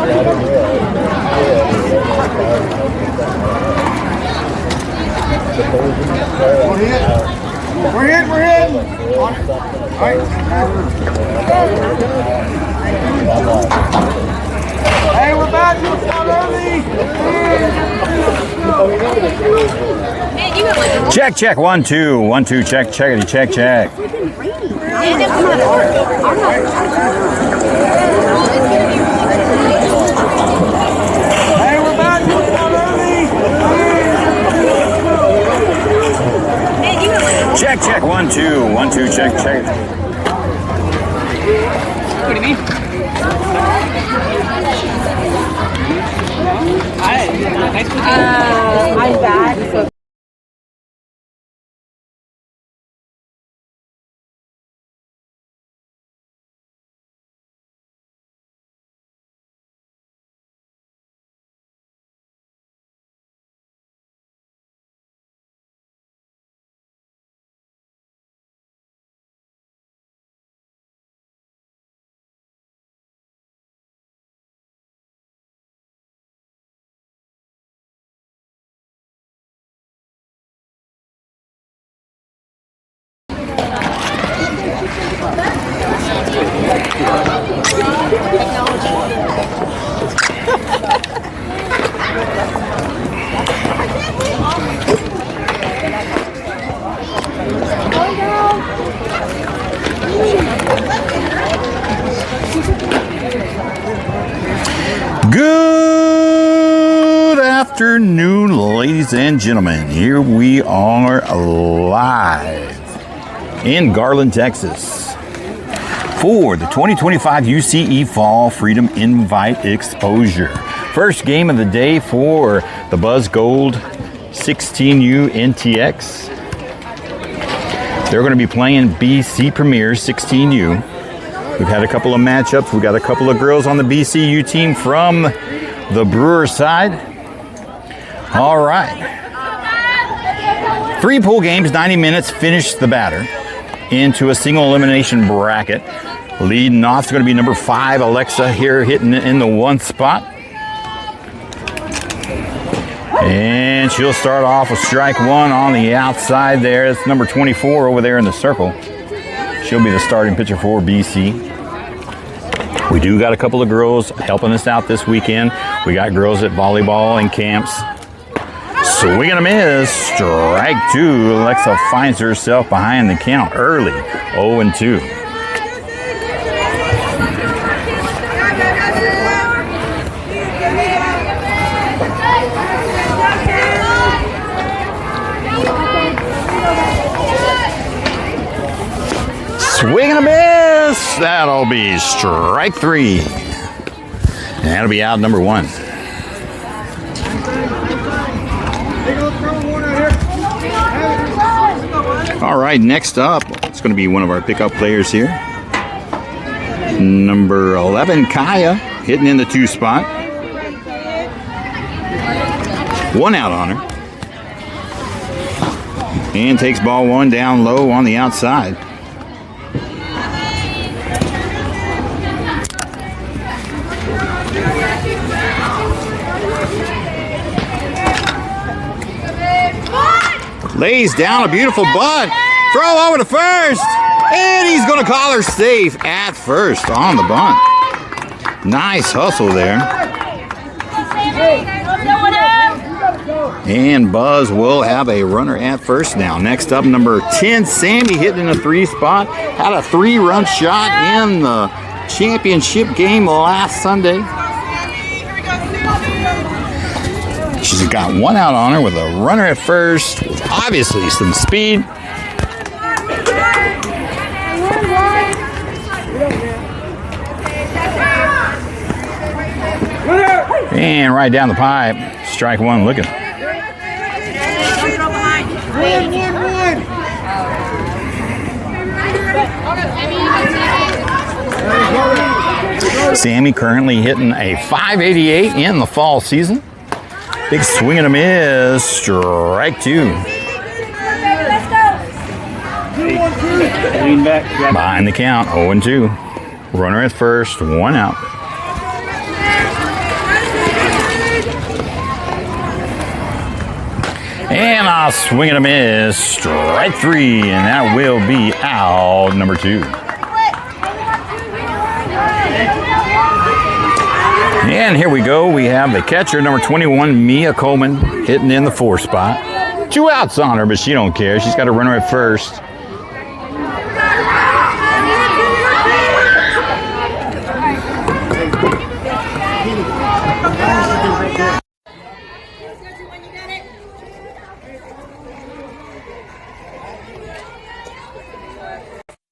We're in. All right. Hey, we're back. Let's out early. Check. 1 2 1 2. Check. Hey, we're back. Let's out early. Check. 1 2 1 2. Check. What do you mean? I'm bad. So Good afternoon, ladies and gentlemen. Here we are live in Garland, Texas for the 2025 UCE Fall Freedom Invite Exposure. First game of the day for the Gold 16U NTX. They're going to be playing BC Premier 16U. We've had a couple of matchups. We've got a couple of girls on the BCU team from the Brewer side. All right. 3 pool games, 90 minutes, finish the batter into a single elimination bracket. Leading off is going to be number 5, Alexa, here hitting in the 1 spot. And she'll start off with strike 1 on the outside there. That's number 24 over there in the circle. She'll be the starting pitcher for BC. We do got a couple of girls helping us out this weekend. We got girls at volleyball and camps. Swing and a miss. Strike 2. Alexa finds herself behind the count early. 0-2. Swing and a miss. That'll be strike 3. And that'll be out number 1. All right, next up, it's going to be one of our pickup players here. Number 11, Kaya, hitting in the 2 spot. 1 out on her. And takes ball 1 down low on the outside. Lays down a beautiful bunt. Throw over to first. And he's going to call her safe at first on the bunt. Nice hustle there. And Buzz will have a runner at first now. Next up, number 10, Sammy, hitting in a 3 spot. Had a 3-run shot in the championship game last Sunday. She's got 1 out on her with a runner at first. Obviously some speed. And right down the pipe. Strike 1 looking. Sammy currently hitting a 588 in the fall season. Big swing and a miss. Strike 2. Behind the count, 0-2. Runner at first, 1 out. And I'll swing and a miss. Strike 3, and that will be out number 2. And here we go. We have the catcher, number 21, Mia Coleman, hitting in the 4 spot. 2 outs on her, but she don't care. She's got a runner at first.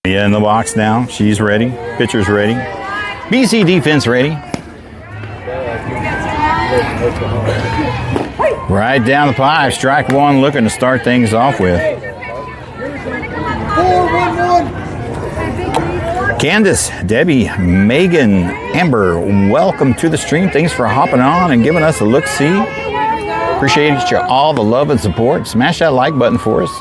Mia in the box now. She's ready. Pitcher's ready. BC defense ready. Right down the pipe. Strike 1, looking to start things off with. Candace, Debbie, Megan, Amber, welcome to the stream. Thanks for hopping on and giving us a look-see. Appreciate you all the love and support. Smash that like button for us.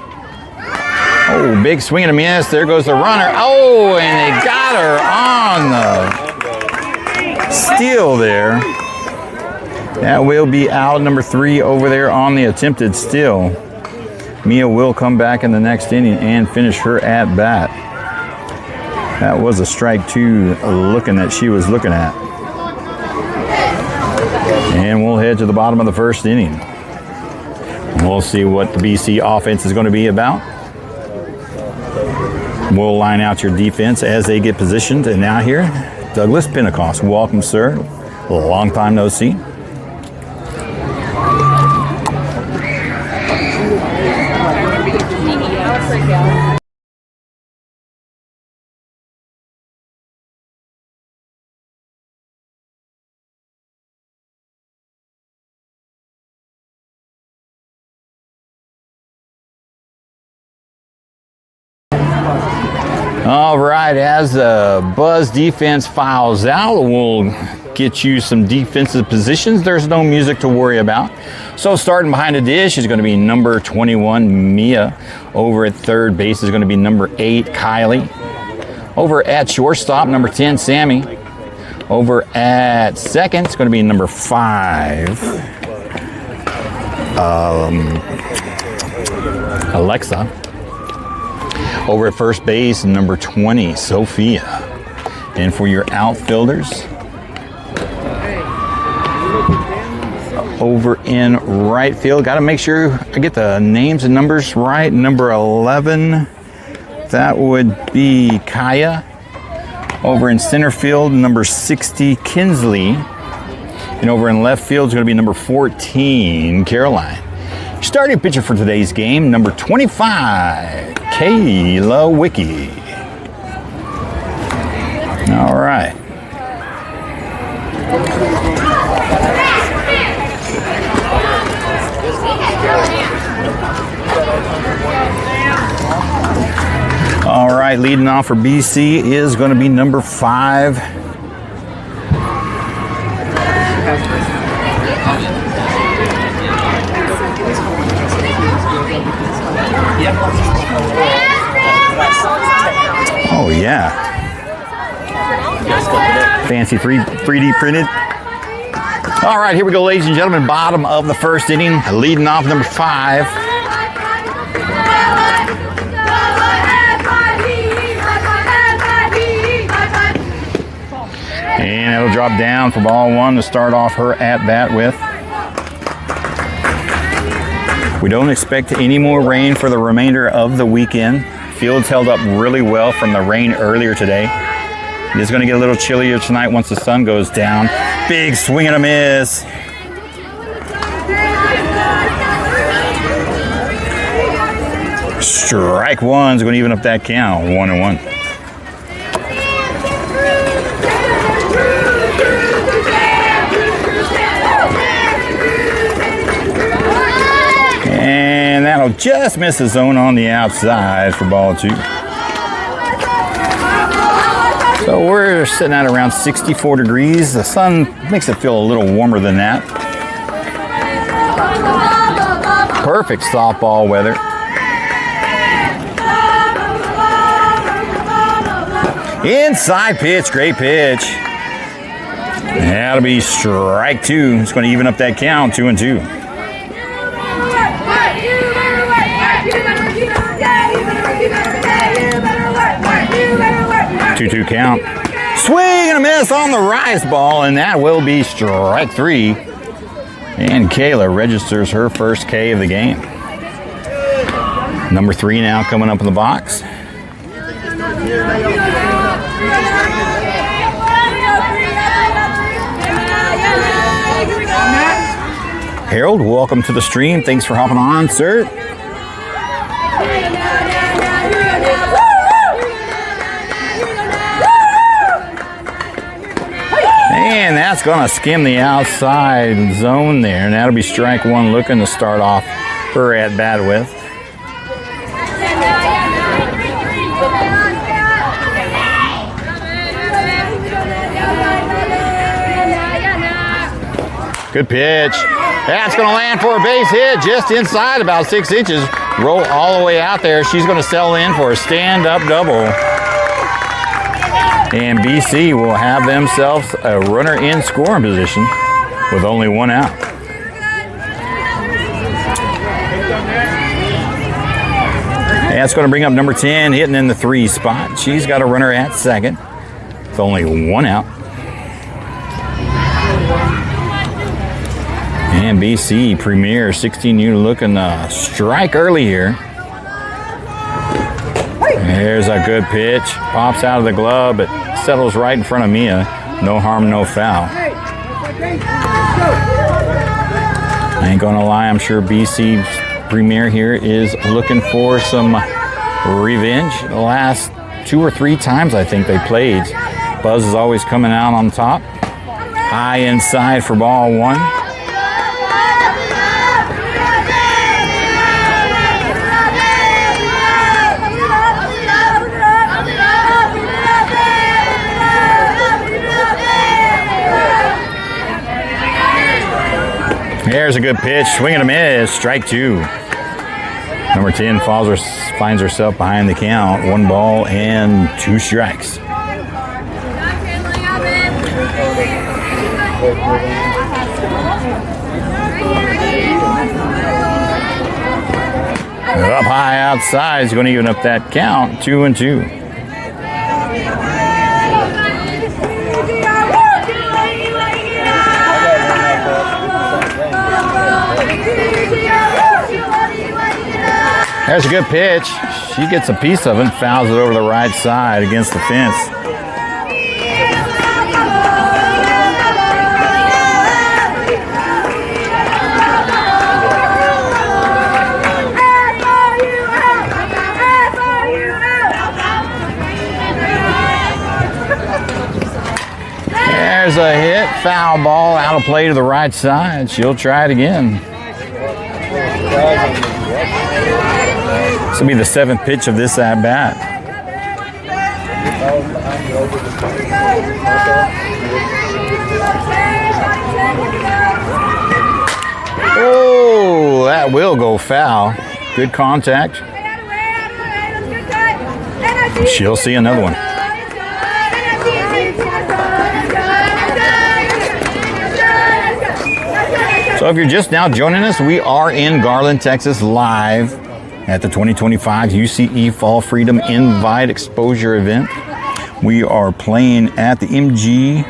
Oh, big swing and a miss. There goes the runner. Oh, and they got her on the steal there. That will be out number 3 over there on the attempted steal. Mia will come back in the next inning and finish her at bat. That was a strike 2 looking that she was looking at. And we'll head to the bottom of the first inning. We'll see what the BC offense is going to be about. We'll line out your defense as they get positioned. And now here, Douglas Pentecost. Welcome, sir. Long time no see. All right, as the Buzz defense files out, we'll get you some defensive positions. There's no music to worry about. So starting behind the dish is going to be number 21, Mia. Over at third base is going to be number 8, Kylie. Over at shortstop, number 10, Sammy. Over at second, it's going to be number 5, Alexa. Over at first base, number 20, Sophia. And for your outfielders, over in right field, got to make sure I get the names and numbers right. Number 11, that would be Kaya. Over in center field, number 60, Kinsley. And over in left field is going to be number 14, Caroline. Starting pitcher for today's game, number 25, Kayla Wicki. All right. All right, leading off for BC is going to be number 5. Oh yeah. Fancy 3D printed. All right, here we go, ladies and gentlemen. Bottom of the first inning, leading off number 5. And it'll drop down for ball 1 to start off her at-bat with. We don't expect any more rain for the remainder of the weekend. Field's held up really well from the rain earlier today. It's going to get a little chillier tonight once the sun goes down. Big swing and a miss. Strike 1's going to even up that count, 1-1. And that'll just miss the zone on the outside for ball 2. So we're sitting at around 64 degrees. The sun makes it feel a little warmer than that. Perfect softball weather. Inside pitch, great pitch. That'll be strike 2. It's going to even up that count, 2-2. 2-2 count. Swing and a miss on the rise ball, and that will be strike 3. And Kayla registers her first K of the game. Number 3 now coming up in the box. Harold, welcome to the stream. Thanks for hopping on, sir. And that's going to skim the outside zone there. And that'll be strike 1, looking to start off her at bat with. Good pitch. That's going to land for a base hit just inside about 6 inches. Roll all the way out there. She's going to settle in for a stand-up double. And BC will have themselves a runner in scoring position with only 1 out. That's going to bring up number 10, hitting in the 3 spot. She's got a runner at second with only 1 out. And BC Premier 16U looking to strike early here. There's a good pitch. Pops out of the glove, but settles right in front of Mia. No harm, no foul. I ain't gonna lie, I'm sure BC Premier here is looking for some revenge. The last 2 or 3 times I think they played, Buzz is always coming out on top. High inside for ball 1. There's a good pitch, swing and a miss, strike 2. Number 10 finds herself behind the count, 1 ball and 2 strikes. Up high outside is going to even up that count, 2-2. There's a good pitch. She gets a piece of it and fouls it over the right side against the fence. There's a hit, foul ball, out of play to the right side. She'll try it again. This will be the 7th pitch of this at bat. Oh, that will go foul. Good contact. She'll see another one. So if you're just now joining us, we are in Garland, Texas, live at the 2025 UCE Fall Freedom Invite Exposure event. We are playing at the MG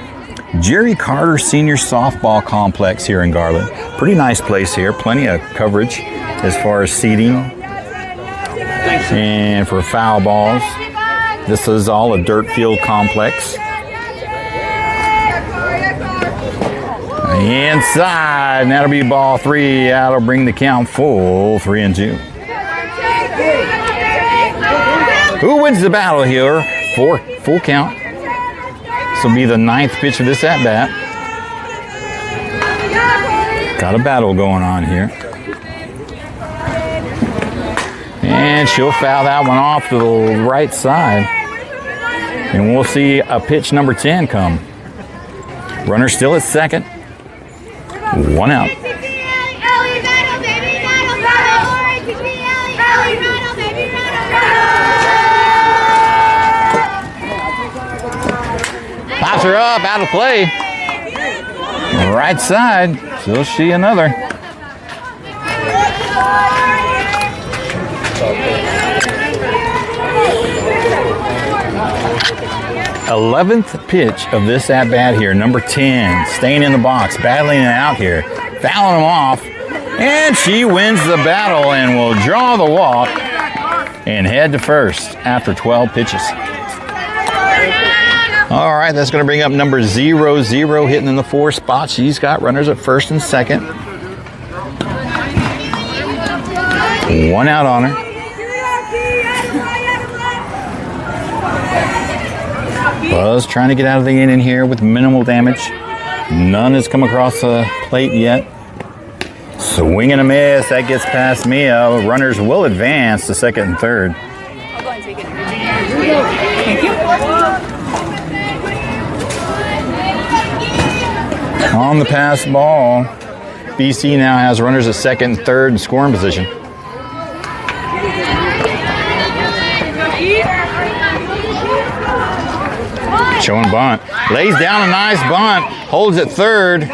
Jerry Carter Senior Softball Complex here in Garland. Pretty nice place here, plenty of coverage as far as seating and for foul balls. This is all a dirt field complex. Inside, and that'll be ball 3. That'll bring the count full, 3-2. Who wins the battle here? 4, full count. This will be the 9th pitch of this at bat. Got a battle going on here. And she'll foul that one off to the right side. And we'll see a pitch number 10 come. Runner still at second. 1 out. Pops her up, out of play. Right side, she'll see another. 11th pitch of this at-bat here, number 10, staying in the box, battling it out here, fouling him off, and she wins the battle and will draw the walk and head to first after 12 pitches. All right, that's going to bring up number 00, hitting in the 4 spot. She's got runners at first and second. 1 out on her. Buzz trying to get out of the inning here with minimal damage. None has come across the plate yet. Swing and a miss. That gets past Mia. Runners will advance to second and third. I'll go and take it. Thank you. On the pass ball, BC now has runners at second and third in scoring position. Showing bunt. Lays down a nice bunt. Holds at third.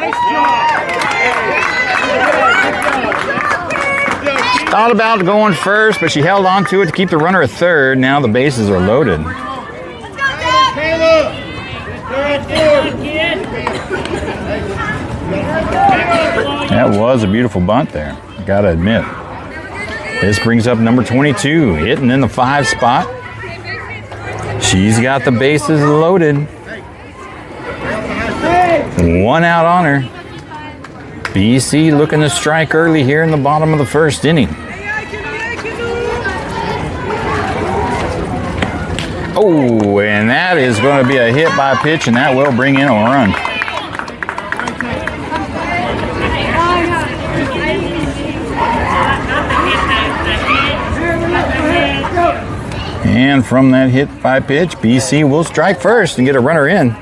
Thought about going first, but she held on to it to keep the runner at third. Now the bases are loaded. That was a beautiful bunt there, gotta admit. This brings up number 22, hitting in the 5 spot. She's got the bases loaded. 1 out on her. BC looking to strike early here in the bottom of the first inning. Oh, and that is going to be a hit by pitch, and that will bring in a run. And from that hit by pitch, BC will strike first and get a runner in.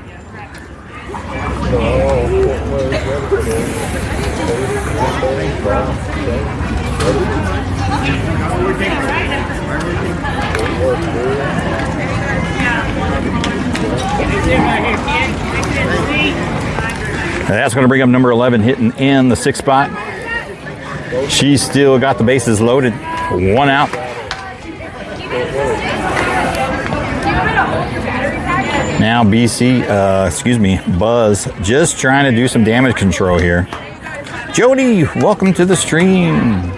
That's going to bring up number 11, hitting in the 6th spot. She's still got the bases loaded. 1 out. Now Buzz just trying to do some damage control here. Jody, welcome to the stream.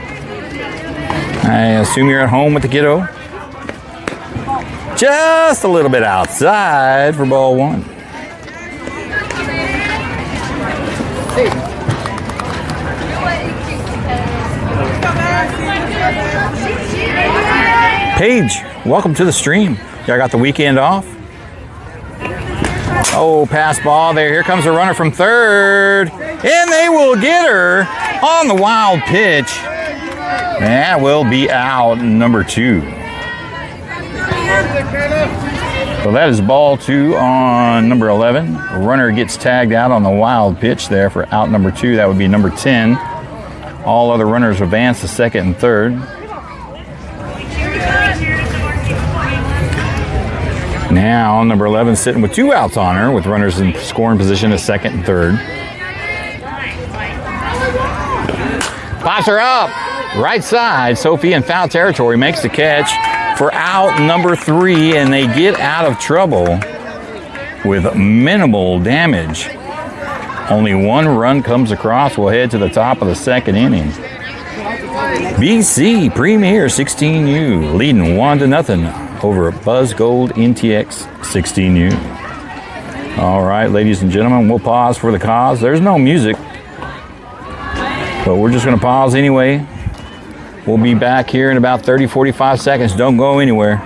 I assume you're at home with the kiddo. Just a little bit outside for ball 1. Paige, welcome to the stream. Y'all got the weekend off? Oh, pass ball there. Here comes a runner from third. And they will get her on the wild pitch. That will be out, number 2. So that is ball 2 on number 11. A runner gets tagged out on the wild pitch there for out number 2. That would be number 10. All other runners advance to second and third. Now number 11 sitting with 2 outs on her with runners in scoring position at second and third. Pops her up. Right side. Sophie in foul territory makes the catch for out number 3, and they get out of trouble with minimal damage. Only 1 run comes across. We'll head to the top of the second inning. BC Premier 16U leading 1-0 over Buzz Gold NTX 16U. All right, ladies and gentlemen, we'll pause for the cause. There's no music, but we're just going to pause anyway. We'll be back here in about 30-45 seconds. Don't go anywhere.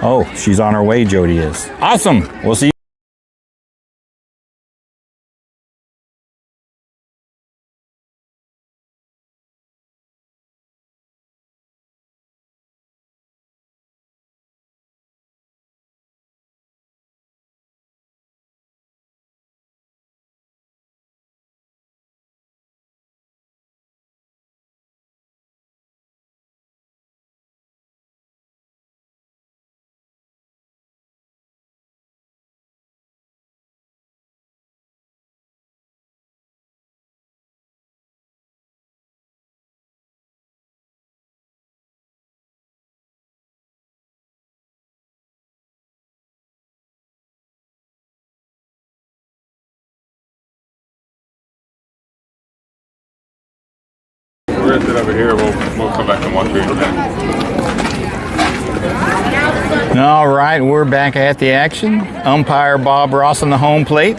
Oh, she's on her way, Jody is. Awesome. We'll see you. test it over here. We'll come back and watch it. All right, we're back at the action. Umpire Bob Ross on the home plate.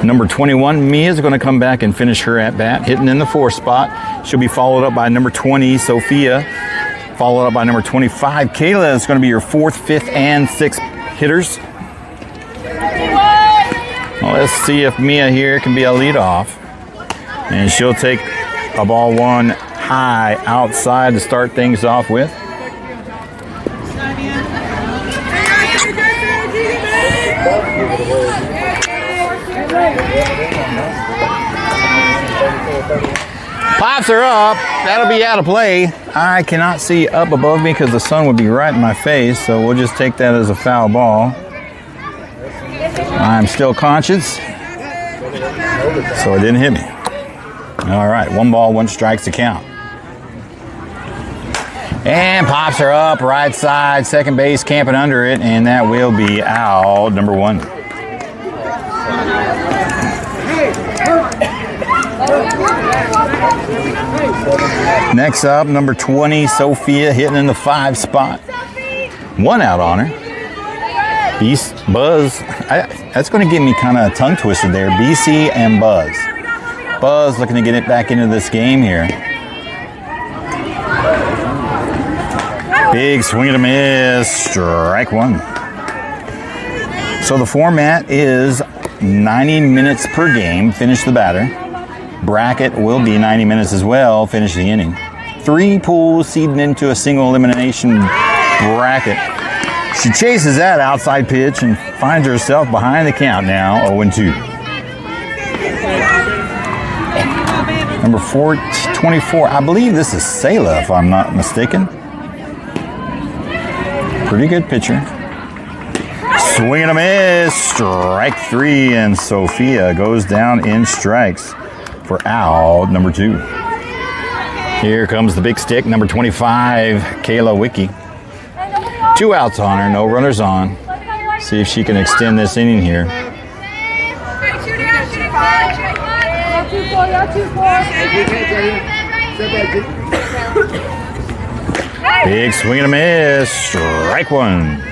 Number 21, Mia, is going to come back and finish her at bat, hitting in the 4th spot. She'll be followed up by number 20, Sophia, followed up by number 25, Kayla. It's going to be your 4th, 5th, and 6th hitters. Well, let's see if Mia here can be a leadoff. And she'll take a ball 1 high outside to start things off with. Pops her up. That'll be out of play. I cannot see up above me because the sun would be right in my face, so we'll just take that as a foul ball. I'm still conscious, so it didn't hit me. All right, 1 ball, 1 strikes to count. And pops her up, right side, second base, camping under it, and that will be out, number 1. Next up, number 20, Sophia, hitting in the 5 spot. 1 out on her. Buzz, that's going to give me kind of a tongue twister there. BC and Buzz. Buzz looking to get it back into this game here. Big swing and a miss, strike 1. So the format is 90 minutes per game, finish the batter. Bracket will be 90 minutes as well, finish the inning. 3 pools seeding into a single elimination bracket. She chases that outside pitch and finds herself behind the count now, 0-2. Number 24, I believe this is Sayla, if I'm not mistaken. Pretty good pitcher. Swing and a miss, strike 3, and Sophia goes down in strikes for out, number 2. Here comes the big stick, number 25, Kayla Wicki. 2 outs on her, no runners on. See if she can extend this inning here. Big swing and a miss, strike 1.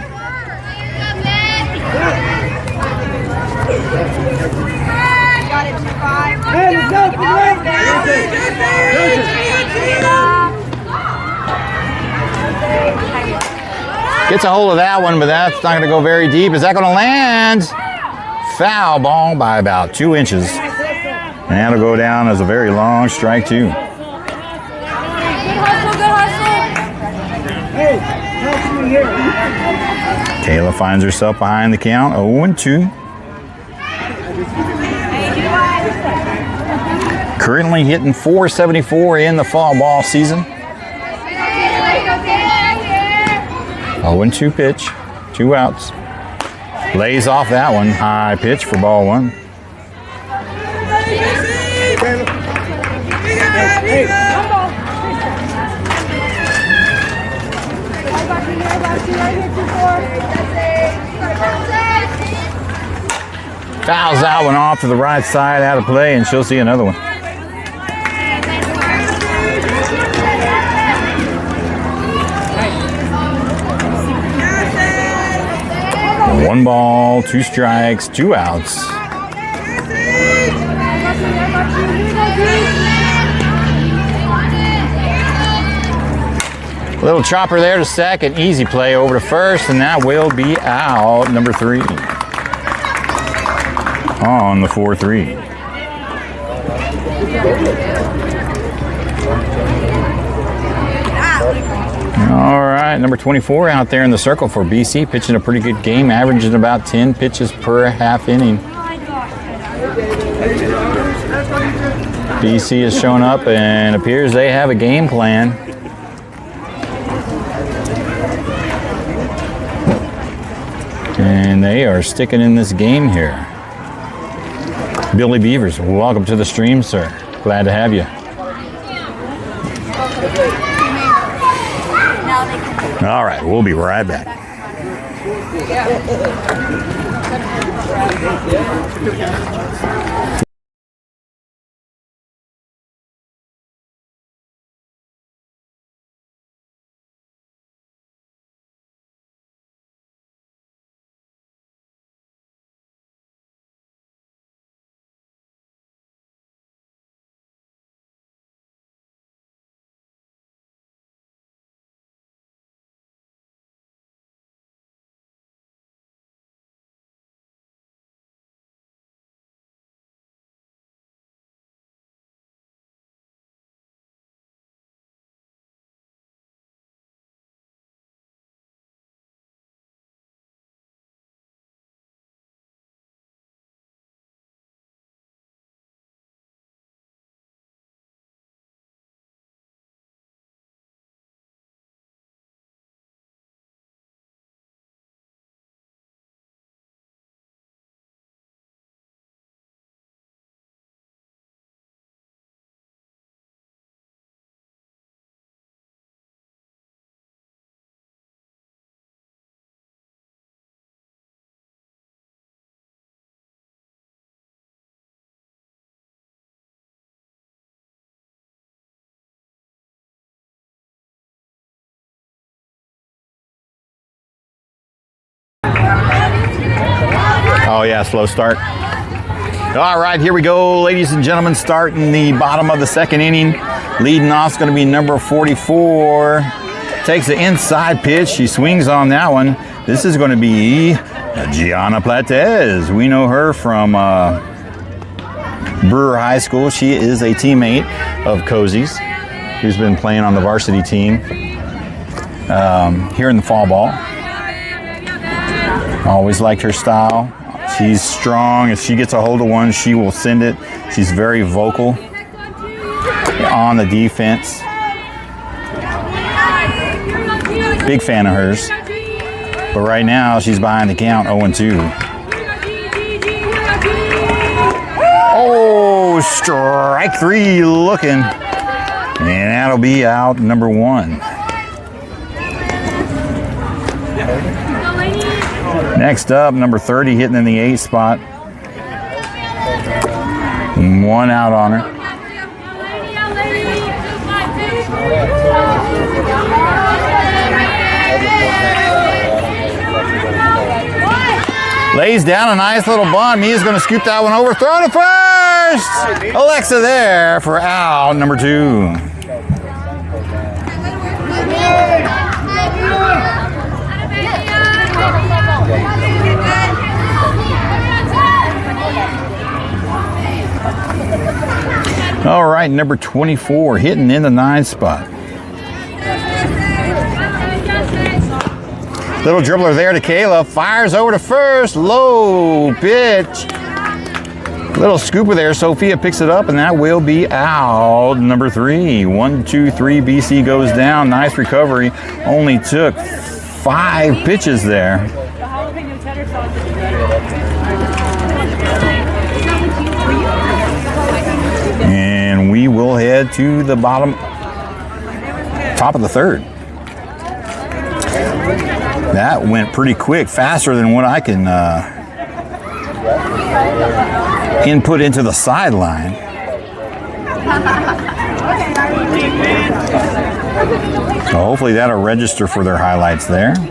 Gets a hold of that one, but that's not going to go very deep. Is that going to land? Foul ball by about 2 inches. And that'll go down as a very long strike 2. Kayla finds herself behind the count, 0-2. Currently hitting .474 in the fall ball season. 0-2 pitch, 2 outs. Lays off that one, high pitch for ball 1. Fouls that one off to the right side, out of play, and she'll see another one. One ball, 2 strikes, 2 outs. Little chopper there to second, easy play over to first, and that will be out, number 3. On the 4-3. All right, number 24 out there in the circle for BC, pitching a pretty good game, averaging about 10 pitches per half inning. BC has shown up and appears they have a game plan. And they are sticking in this game here. Billy Beavers, welcome to the stream, sir. Glad to have you. All right, we'll be right back. Oh yeah, slow start. All right, here we go, ladies and gentlemen, starting the bottom of the second inning. Leading off is going to be number 44. Takes the inside pitch. She swings on that one. This is going to be Gianna Platez. We know her from Brewer High School. She is a teammate of Cozy's, who's been playing on the varsity team here in the fall ball. Always liked her style. She's strong. If she gets a hold of one, she will send it. She's very vocal on the defense. Big fan of hers. But right now, she's behind the count 0-2. Oh, strike three looking. And that'll be out number 1. Next up, number 30 hitting in the 8th spot. 1 out on her. Lays down a nice little bunt. Mia's going to scoop that one over. Throw to first. Alexa there for out number 2. All right, number 24 hitting in the 9th spot. Little dribbler there to Kayla. Fires over to first. Low pitch. Little scooper there. Sophia picks it up, and that will be out number 3. 1, 2, 3. BC goes down. Nice recovery. Only took 5 pitches there. And we will head to the top of the 3rd. That went pretty quick, faster than what I can input into the sideline. So hopefully that'll register for their highlights there. Let's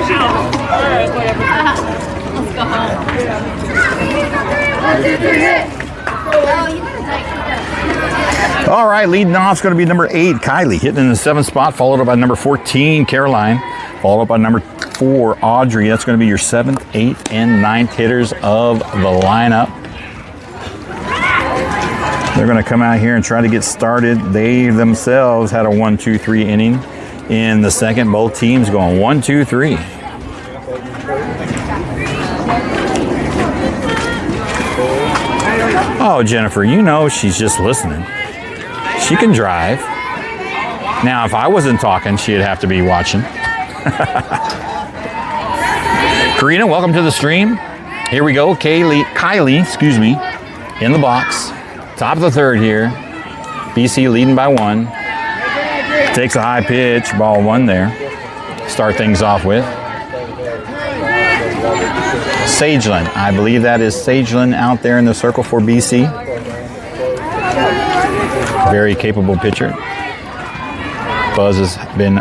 go home. All right, leading off is going to be number 8, Kylie, hitting in the 7th spot, followed up by number 14, Caroline, followed up by number 4, Audrey. That's going to be your 7th, 8th, and 9th hitters of the lineup. They're going to come out here and try to get started. They themselves had a 1-2-3 inning in the second. Both teams going 1-2-3. Oh, Jennifer, you know she's just listening. She can drive. Now, if I wasn't talking, she'd have to be watching. Karina, welcome to the stream. Here we go. Kylie, excuse me, in the box. Top of the 3rd here. BC leading by 1. Takes a high pitch, ball 1 there. Start things off with. Sagelin, I believe that is Sagelin out there in the circle for BC. Very capable pitcher. Buzz has been,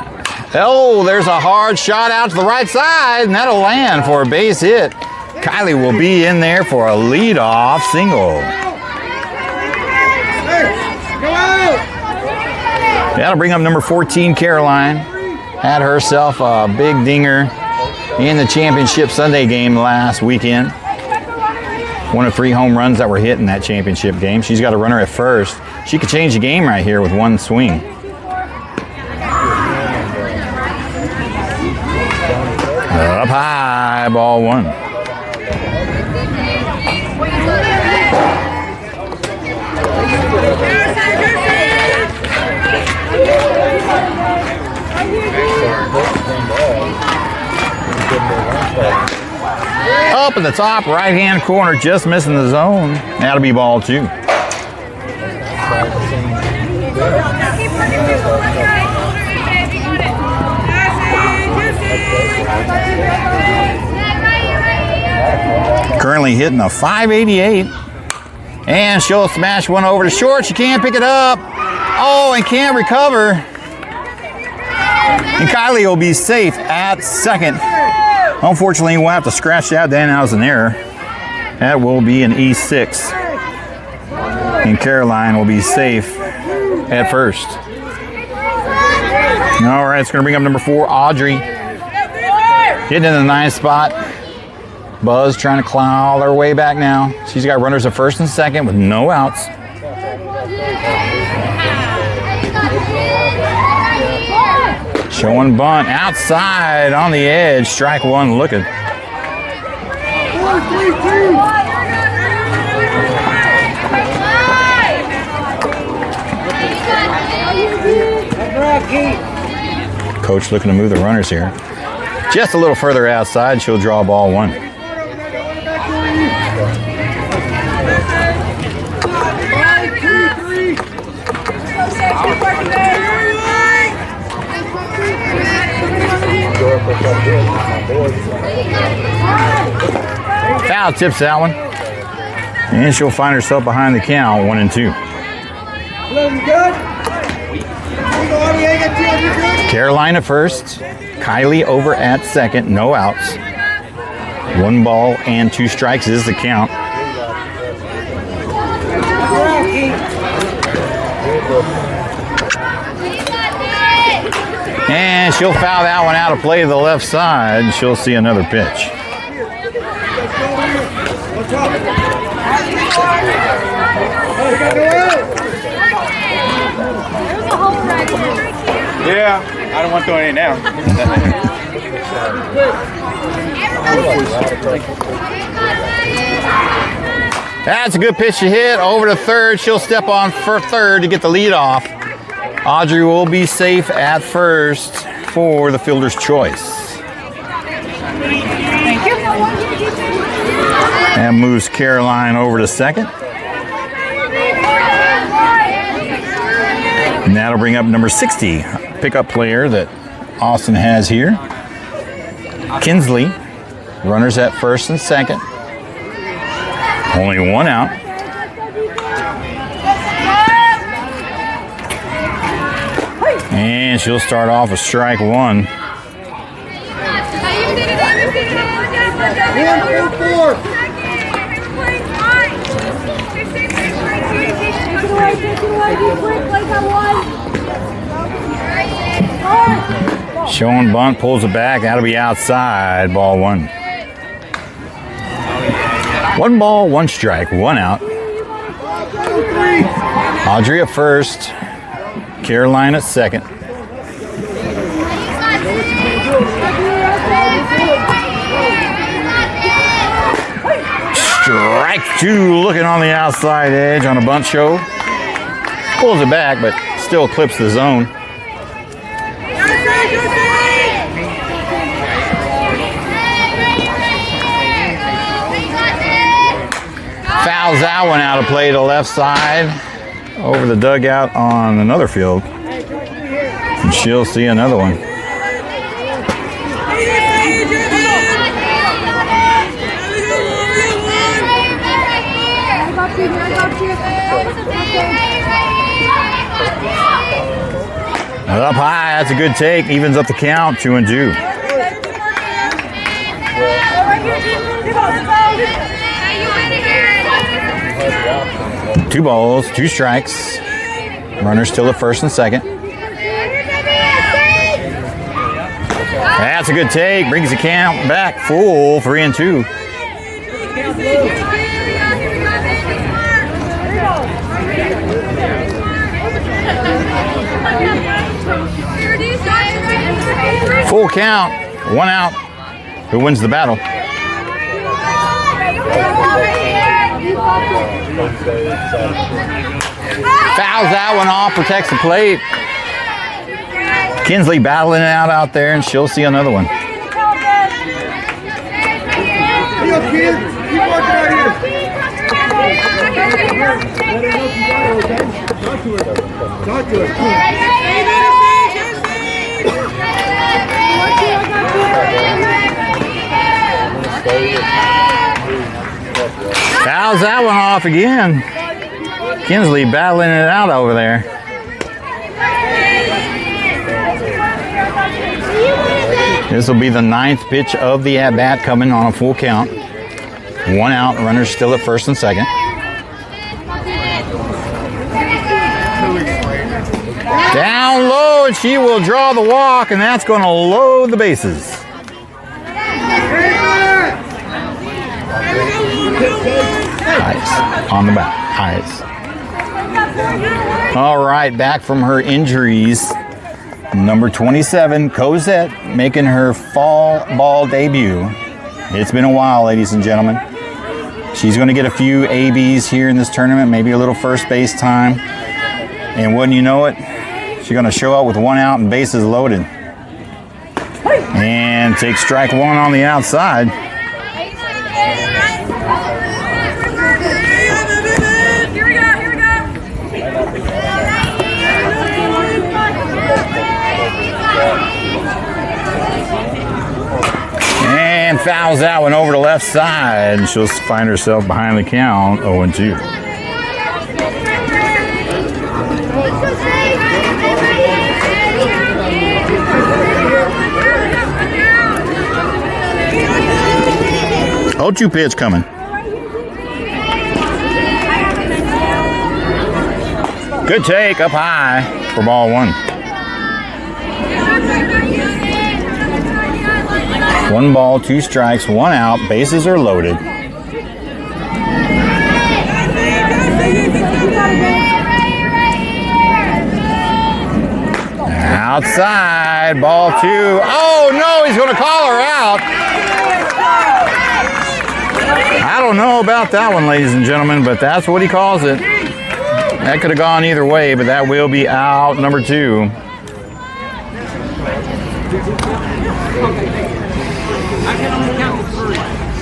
oh, there's a hard shot out to the right side, and that'll land for a base hit. Kylie will be in there for a leadoff single. That'll bring up number 14, Caroline. Had herself a big dinger in the championship Sunday game last weekend. 1 of 3 home runs that were hit in that championship game. She's got a runner at first. She could change the game right here with 1 swing. Up high, ball 1. Up in the top right-hand corner, just missing the zone. That'll be ball 2. Currently hitting a .588. And she'll smash one over to short. She can't pick it up. Oh, and can't recover. And Kylie will be safe at second. Unfortunately, we'll have to scratch that down as an error. That will be an E6. And Caroline will be safe at first. All right, it's going to bring up number 4, Audrey. Getting in the 9th spot. Buzz trying to claw their way back now. She's got runners at first and second with no outs. Showing bunt outside on the edge. Strike one looking. Coach looking to move the runners here. Just a little further outside, she'll draw ball 1. Foul tips that one. And she'll find herself behind the count, 1-2. Carolina first. Kylie over at second. No outs. 1 ball and 2 strikes is the count. And she'll foul that one out of play to the left side. She'll see another pitch. Yeah, I don't want to throw it in now. That's a good pitch to hit. Over to third. She'll step on for third to get the lead off. Audrey will be safe at first for the fielder's choice. Thank you. And moves Caroline over to second. And that'll bring up number 60, pickup player that Austin has here. Kinsley, runners at first and second. Only 1 out. And she'll start off with strike 1. Showing bunt, pulls it back. That'll be outside. Ball 1. 1 ball, 1 strike, 1 out. Audrey at first. Caroline at second. Strike 2 looking on the outside edge on a bunt show. Pulls it back, but still clips the zone. Fouls that one out of play to the left side. Over the dugout on another field. And she'll see another one. Up high, that's a good take. Evens up the count, 2-2. Two balls, 2 strikes. Runners still at first and second. That's a good take. Brings the count back full, 3-2. Full count, 1 out. Who wins the battle? Fouls that one off, protects the plate. Kinsley battling it out there, and she'll see another one. Fouls that one off again. Kinsley battling it out over there. This will be the 9th pitch of the at-bat coming on a full count. 1 out, runners still at first and second. Down low, and she will draw the walk, and that's going to load the bases. Eyes on the back. Eyes. All right, back from her injuries. Number 27, Cosette, making her fall ball debut. It's been a while, ladies and gentlemen. She's going to get a few ABs here in this tournament, maybe a little first base time. And wouldn't you know it, she's going to show up with 1 out and bases loaded. And take strike 1 on the outside. And fouls that one over to left side. She'll find herself behind the count, 0-2. Oh-2 pitch coming. Good take up high for ball 1. 1 ball, 2 strikes, 1 out. Bases are loaded. Outside, ball 2. Oh no, he's going to call her out. I don't know about that one, ladies and gentlemen, but that's what he calls it. That could have gone either way, but that will be out, number 2.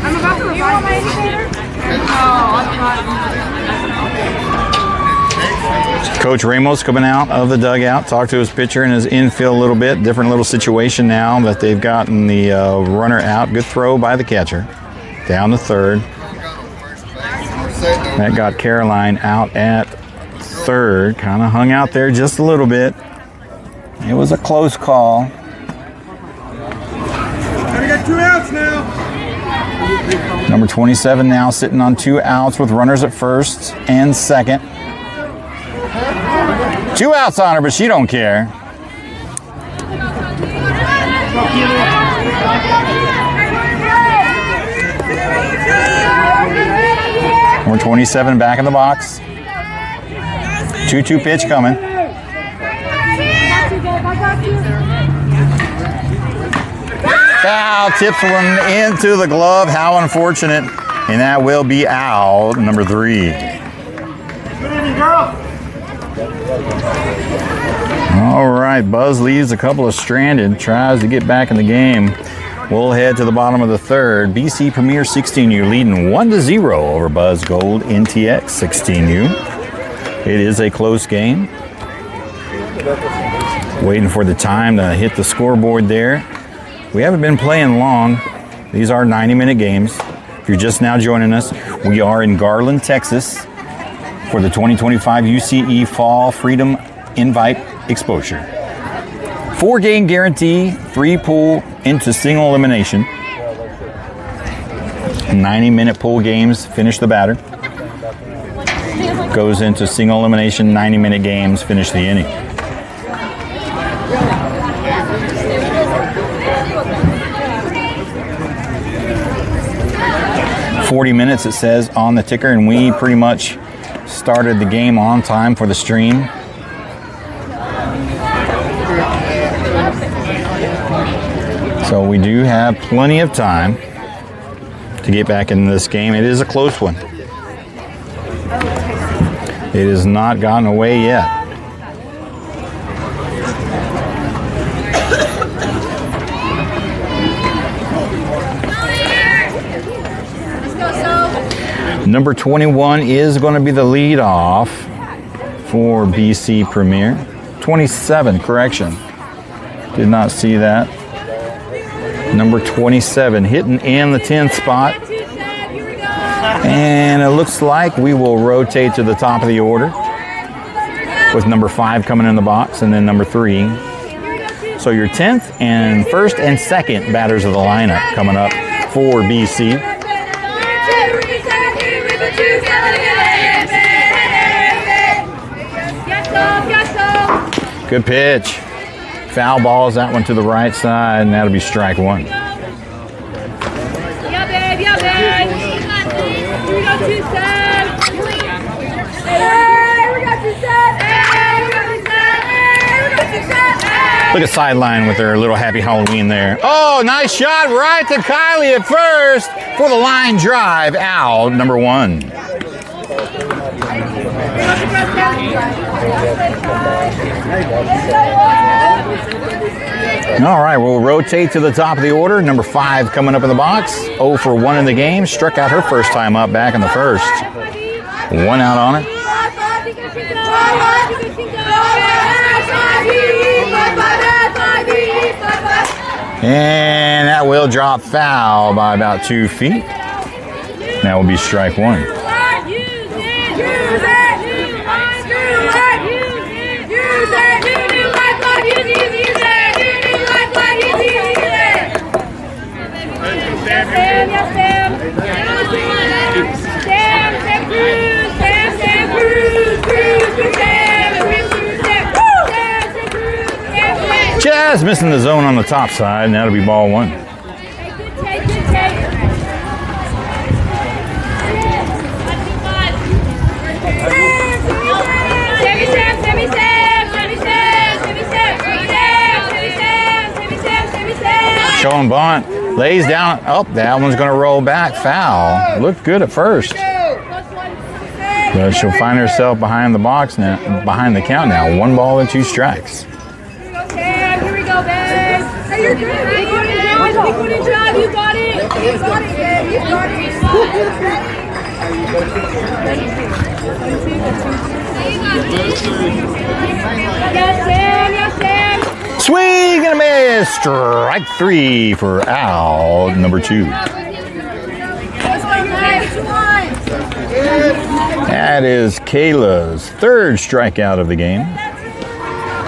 I'm about to revive my indicator. Coach Ramos coming out of the dugout, talked to his pitcher and his infield a little bit. Different little situation now that they've gotten the runner out. Good throw by the catcher. Down to third. That got Caroline out at third. Kind of hung out there just a little bit. It was a close call. We got 2 outs now. Number 27 now sitting on 2 outs with runners at first and second. 2 outs on her, but she don't care. Number 27 back in the box. 2-2 pitch coming. Foul, tips one into the glove. How unfortunate. And that will be out, number 3. All right, Buzz leaves a couple of stranded, tries to get back in the game. We'll head to the bottom of the third. BC Premier 16U leading 1-0 over Buzz Gold NTX 16U. It is a close game. Waiting for the time to hit the scoreboard there. We haven't been playing long. These are 90-minute games. If you're just now joining us, we are in Garland, Texas for the 2025 UCE Fall Freedom Invite Exposure. 4-game guarantee, 3 pool into single elimination. 90-minute pool games finish the batter. Goes into single elimination, 90-minute games finish the inning. "40 minutes" it says on the ticker, and we pretty much started the game on time for the stream. So we do have plenty of time to get back into this game. It is a close one. It has not gotten away yet. Number 21 is going to be the leadoff for BC Premier. 27, correction. Did not see that. Number 27 hitting in the 10th spot. And it looks like we will rotate to the top of the order with number 5 coming in the box and then number 3. So your 10th and first and second batters of the lineup coming up for BC. Good pitch. Foul balls that one to the right side, and that'll be strike one. Yeah, babe. Yeah, babe. Here we go, two sets. Hey, we got two sets. Hey, we got two sets. Hey, we got two sets. Look at Sideline with their little happy Halloween there. Oh, nice shot right to Kylie at first for the line drive. Out, number one. All right, we'll rotate to the top of the order. Number 5 coming up in the box. 0 for 1 in the game. Struck out her first time up back in the first. 1 out on it. And that will drop foul by about 2 feet. That will be strike one. Just missing the zone on the top side, and that'll be ball one. Showing bunt, lays down. Oh, that one's going to roll back. Foul. Looked good at first, but she'll find herself behind the box now, behind the count now. 1 ball and 2 strikes. Here we go, babe. Hey, you're good. Big one in drive. You got it. You got it, babe. You got it. Yes, Sam. Yes, Sam. Swing and a miss. Strike 3 for out, number 2. That is Kayla's 3rd strikeout of the game.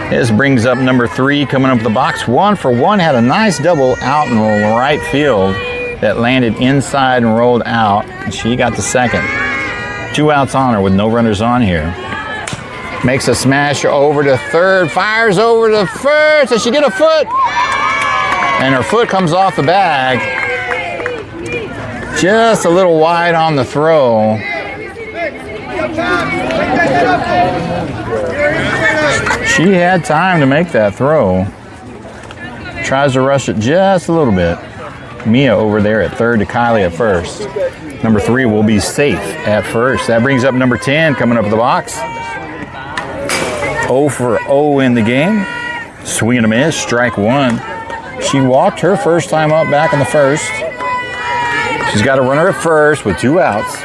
This brings up number 3 coming up the box. 1 for 1. Had a nice double out in right field that landed inside and rolled out. And she got the second. 2 outs on her with no runners on here. Makes a smash over to third. Fires over to first. Does she get a foot? And her foot comes off the bag. Just a little wide on the throw. She had time to make that throw. Tries to rush it just a little bit. Mia over there at third to Kylie at first. Number 3 will be safe at first. That brings up number 10 coming up the box. 0 for 0 in the game. Swing and a miss, strike 1. She walked her first time up back in the first. She's got a runner at first with 2 outs.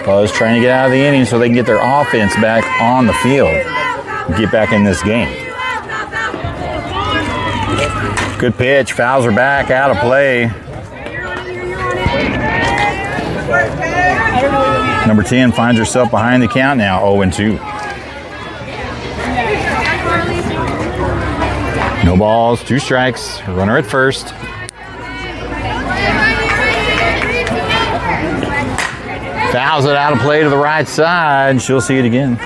Buzz trying to get out of the inning so they can get their offense back on the field. Get back in this game. Good pitch, fouls her back, out of play. Number 10 finds herself behind the count now, 0-2. No balls, 2 strikes, runner at first. Fouls it out of play to the right side. She'll see it again.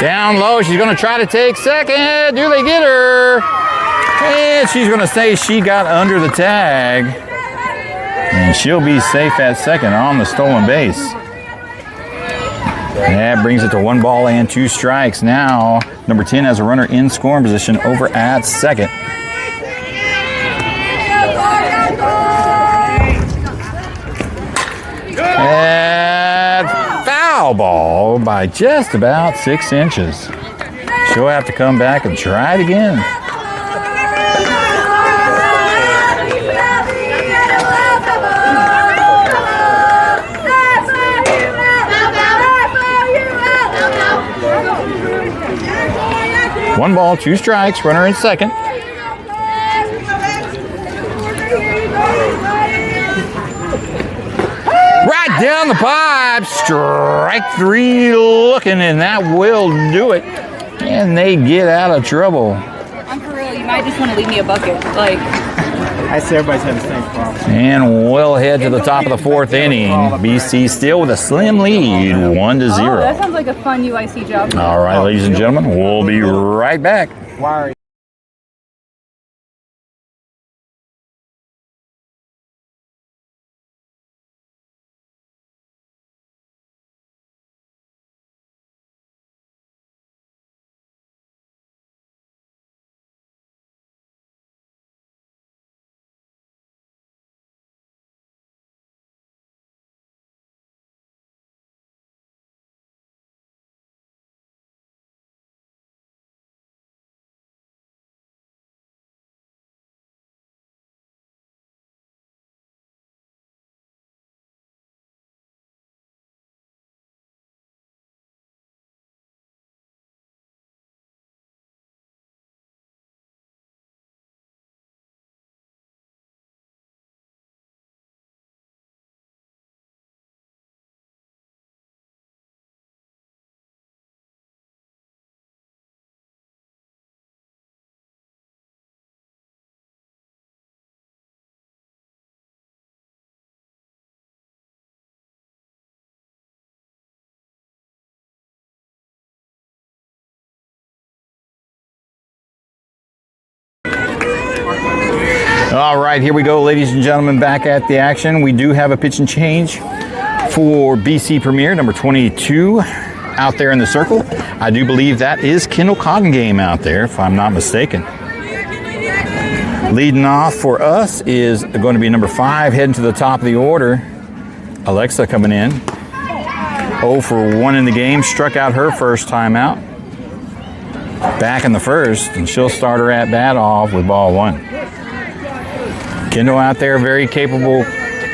Down low, she's going to try to take second. Do they get her? And she's going to say she got under the tag. And she'll be safe at second on the stolen base. That brings it to 1 ball and 2 strikes. Now, number 10 has a runner in scoring position over at second. And foul ball by just about 6 inches. She'll have to come back and try it again. One ball, 2 strikes, runner in second. Down the pipe, strike 3 looking, and that will do it. And they get out of trouble. I'm for real. You might just want to leave me a bucket. Like, I see everybody's had the same problem. And we'll head to the top of the 4th inning. BC still with a slim lead, 1-0. oh, that sounds like a fun UIC job. All right, ladies and gentlemen, we'll be right back. Why? All right, here we go, ladies and gentlemen, back at the action. We do have a pitch and change for BC Premier, number 22, out there in the circle. I do believe that is Kendall Cottongame out there, if I'm not mistaken. Leading off for us is going to be number 5, heading to the top of the order. Alexa coming in. 0 for 1 in the game, struck out her first time out. Back in the first, and she'll start her at bat off with ball 1. Kendall out there, very capable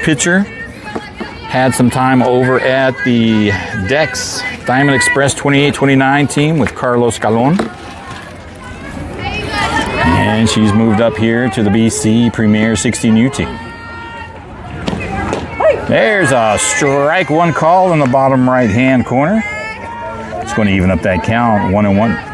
pitcher. Had some time over at the Dex Diamond Express 28-29 team with Carlos Calon. And she's moved up here to the BC Premier 16U team. There's a strike 1 call in the bottom right-hand corner. It's going to even up that count, 1-1.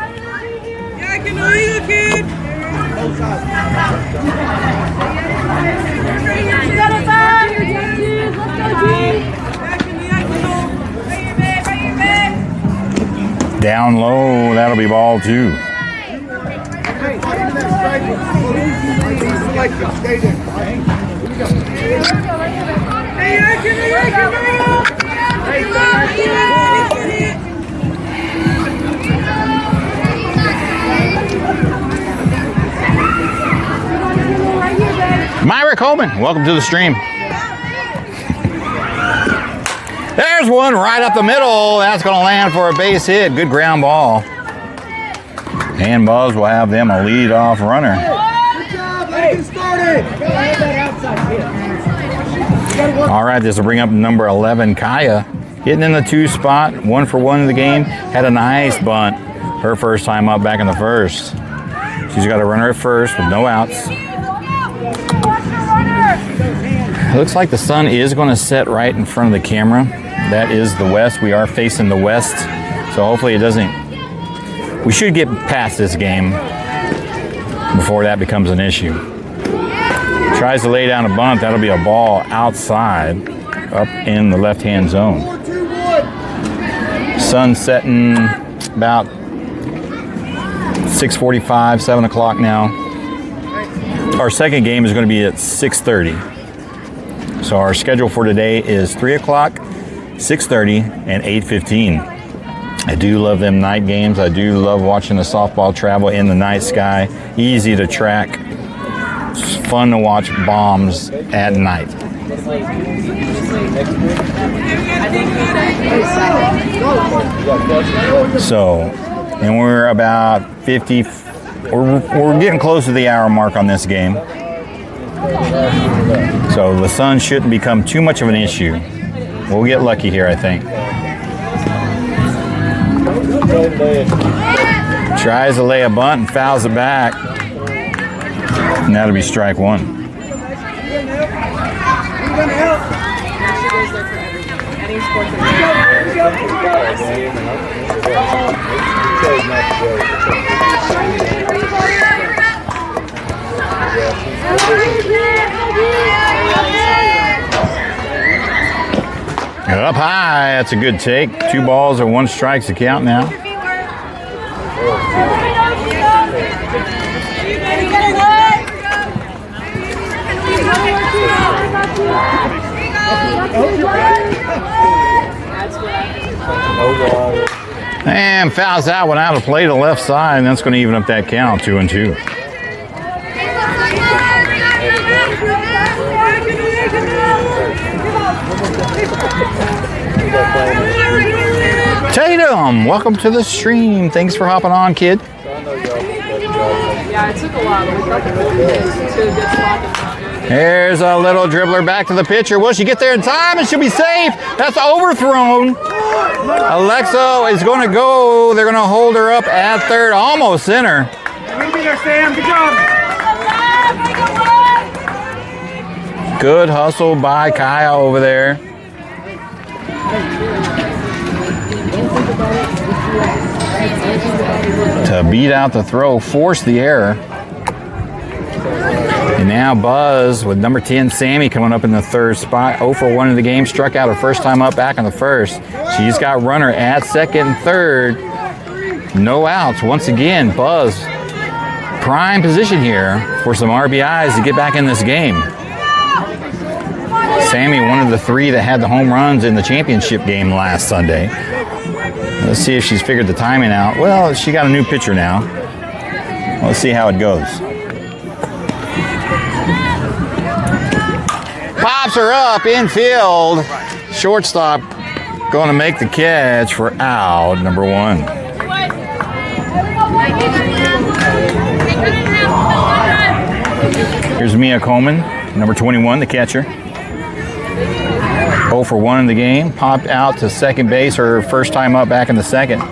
Down low, that'll be ball 2. Myra Coleman, welcome to the stream. There's one right up the middle. That's going to land for a base hit. Good ground ball. And Buzz will have them a leadoff runner. Good job, let's get started. All right, this will bring up number 11, Kaya. Hitting in the 2 spot, 1 for 1 in the game. Had a nice bunt. Her first time up back in the first. She's got a runner at first with no outs. It looks like the sun is going to set right in front of the camera. That is the west. We are facing the west. So hopefully it doesn't... We should get past this game before that becomes an issue. Tries to lay down a bunt. That'll be a ball outside up in the left-hand zone. Sun setting about 6:45, 7 o'clock now. Our second game is going to be at 6:30. So our schedule for today is 3 o'clock, 6:30, and 8:15. I do love them night games. I do love watching the softball travel in the night sky. Easy to track. It's fun to watch bombs at night. So, and we're about 50, we're getting close to the hour mark on this game. So the sun shouldn't become too much of an issue. We'll get lucky here, I think. Tries to lay a bunt and fouls it back. And that'll be strike 1. Up high, that's a good take. 2 balls and 1 strike's the count now. And fouls that one out of play to the left side, and that's going to even up that count, 2-2. Tatum, welcome to the stream. Thanks for hopping on, kid. Yeah, it took a while, but we got the to a good spot. There's a little dribbler back to the pitcher. Will she get there in time? And she'll be safe. That's overthrown. Alexa is going to go. They're going to hold her up at third, almost center. We'll be there, Sam. Good job. Good hustle by Kaya over there. To beat out the throw, force the error. And now Buzz with number 10, Sammy, coming up in the third spot. 0 for 1 in the game, struck out her first time up back on the first. She's got runner at second and third. No outs. Once again, Buzz, prime position here for some RBIs to get back in this game. Sammy, one of the 3 that had the home runs in the championship game last Sunday. Let's see if she's figured the timing out. Well, she got a new pitcher now. Let's see how it goes. Pops her up infield. Shortstop going to make the catch for out number 1. Here's Mia Coleman, number 21, the catcher. 0 for 1 in the game. Popped out to second base her first time up back in the second.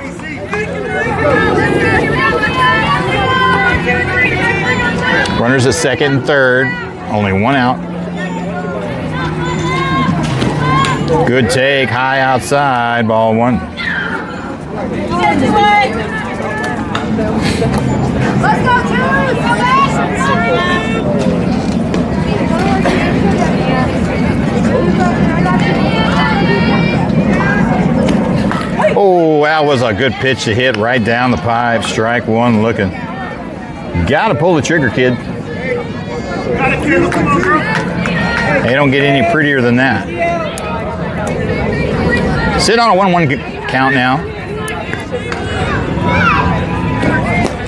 Runners at second and third. Only 1 out. Good take. High outside. Ball 1. Let's go, Oh, that was a good pitch to hit right down the pipe. Strike 1 looking. Got to pull the trigger, kid. They don't get any prettier than that. Sit on a 1-1 count now.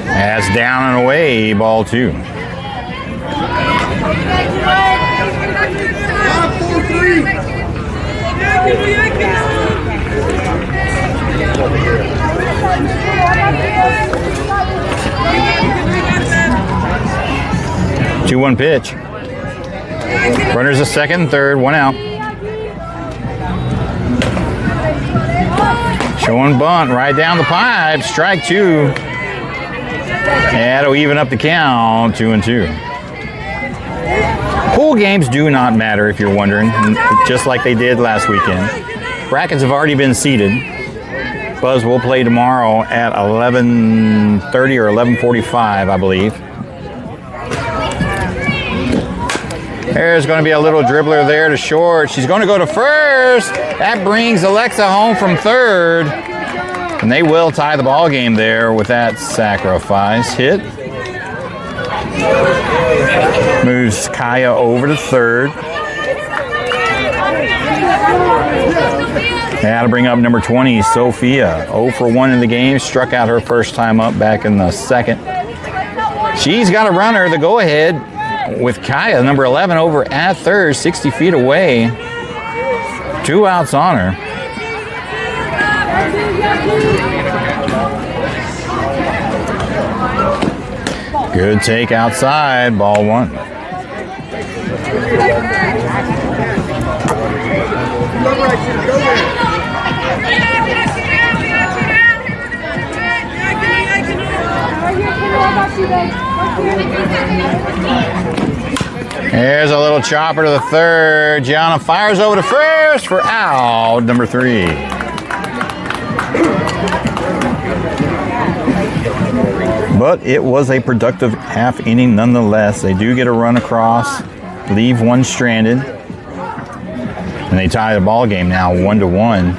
That's down and away. Ball 2. 2-1 pitch. Runners at second and third, 1 out. Showing bunt right down the pipe. Strike 2. That'll even up the count, 2-2. Pool games do not matter if you're wondering, just like they did last weekend. Brackets have already been seeded. Buzz will play tomorrow at 11:30 or 11:45, I believe. There's going to be a little dribbler there to short. She's going to go to first. That brings Alexa home from third. And they will tie the ball game there with that sacrifice hit. Moves Kaya over to third. That'll bring up number 20, Sophia. 0 for 1 in the game. Struck out her first time up back in the second. She's got a runner, the go-ahead, with Kaya, number 11, over at third, 60 feet away. 2 outs on her. Good take outside, ball 1. There's a little chopper to the third. Gianna fires over to first for out, number 3. But it was a productive half inning nonetheless. They do get a run across, leave one stranded, and they tie the ball game now 1-1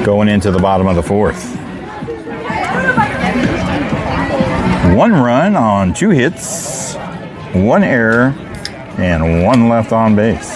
going into the bottom of the 4th. 1 run on 2 hits, 1 error, and 1 left on base.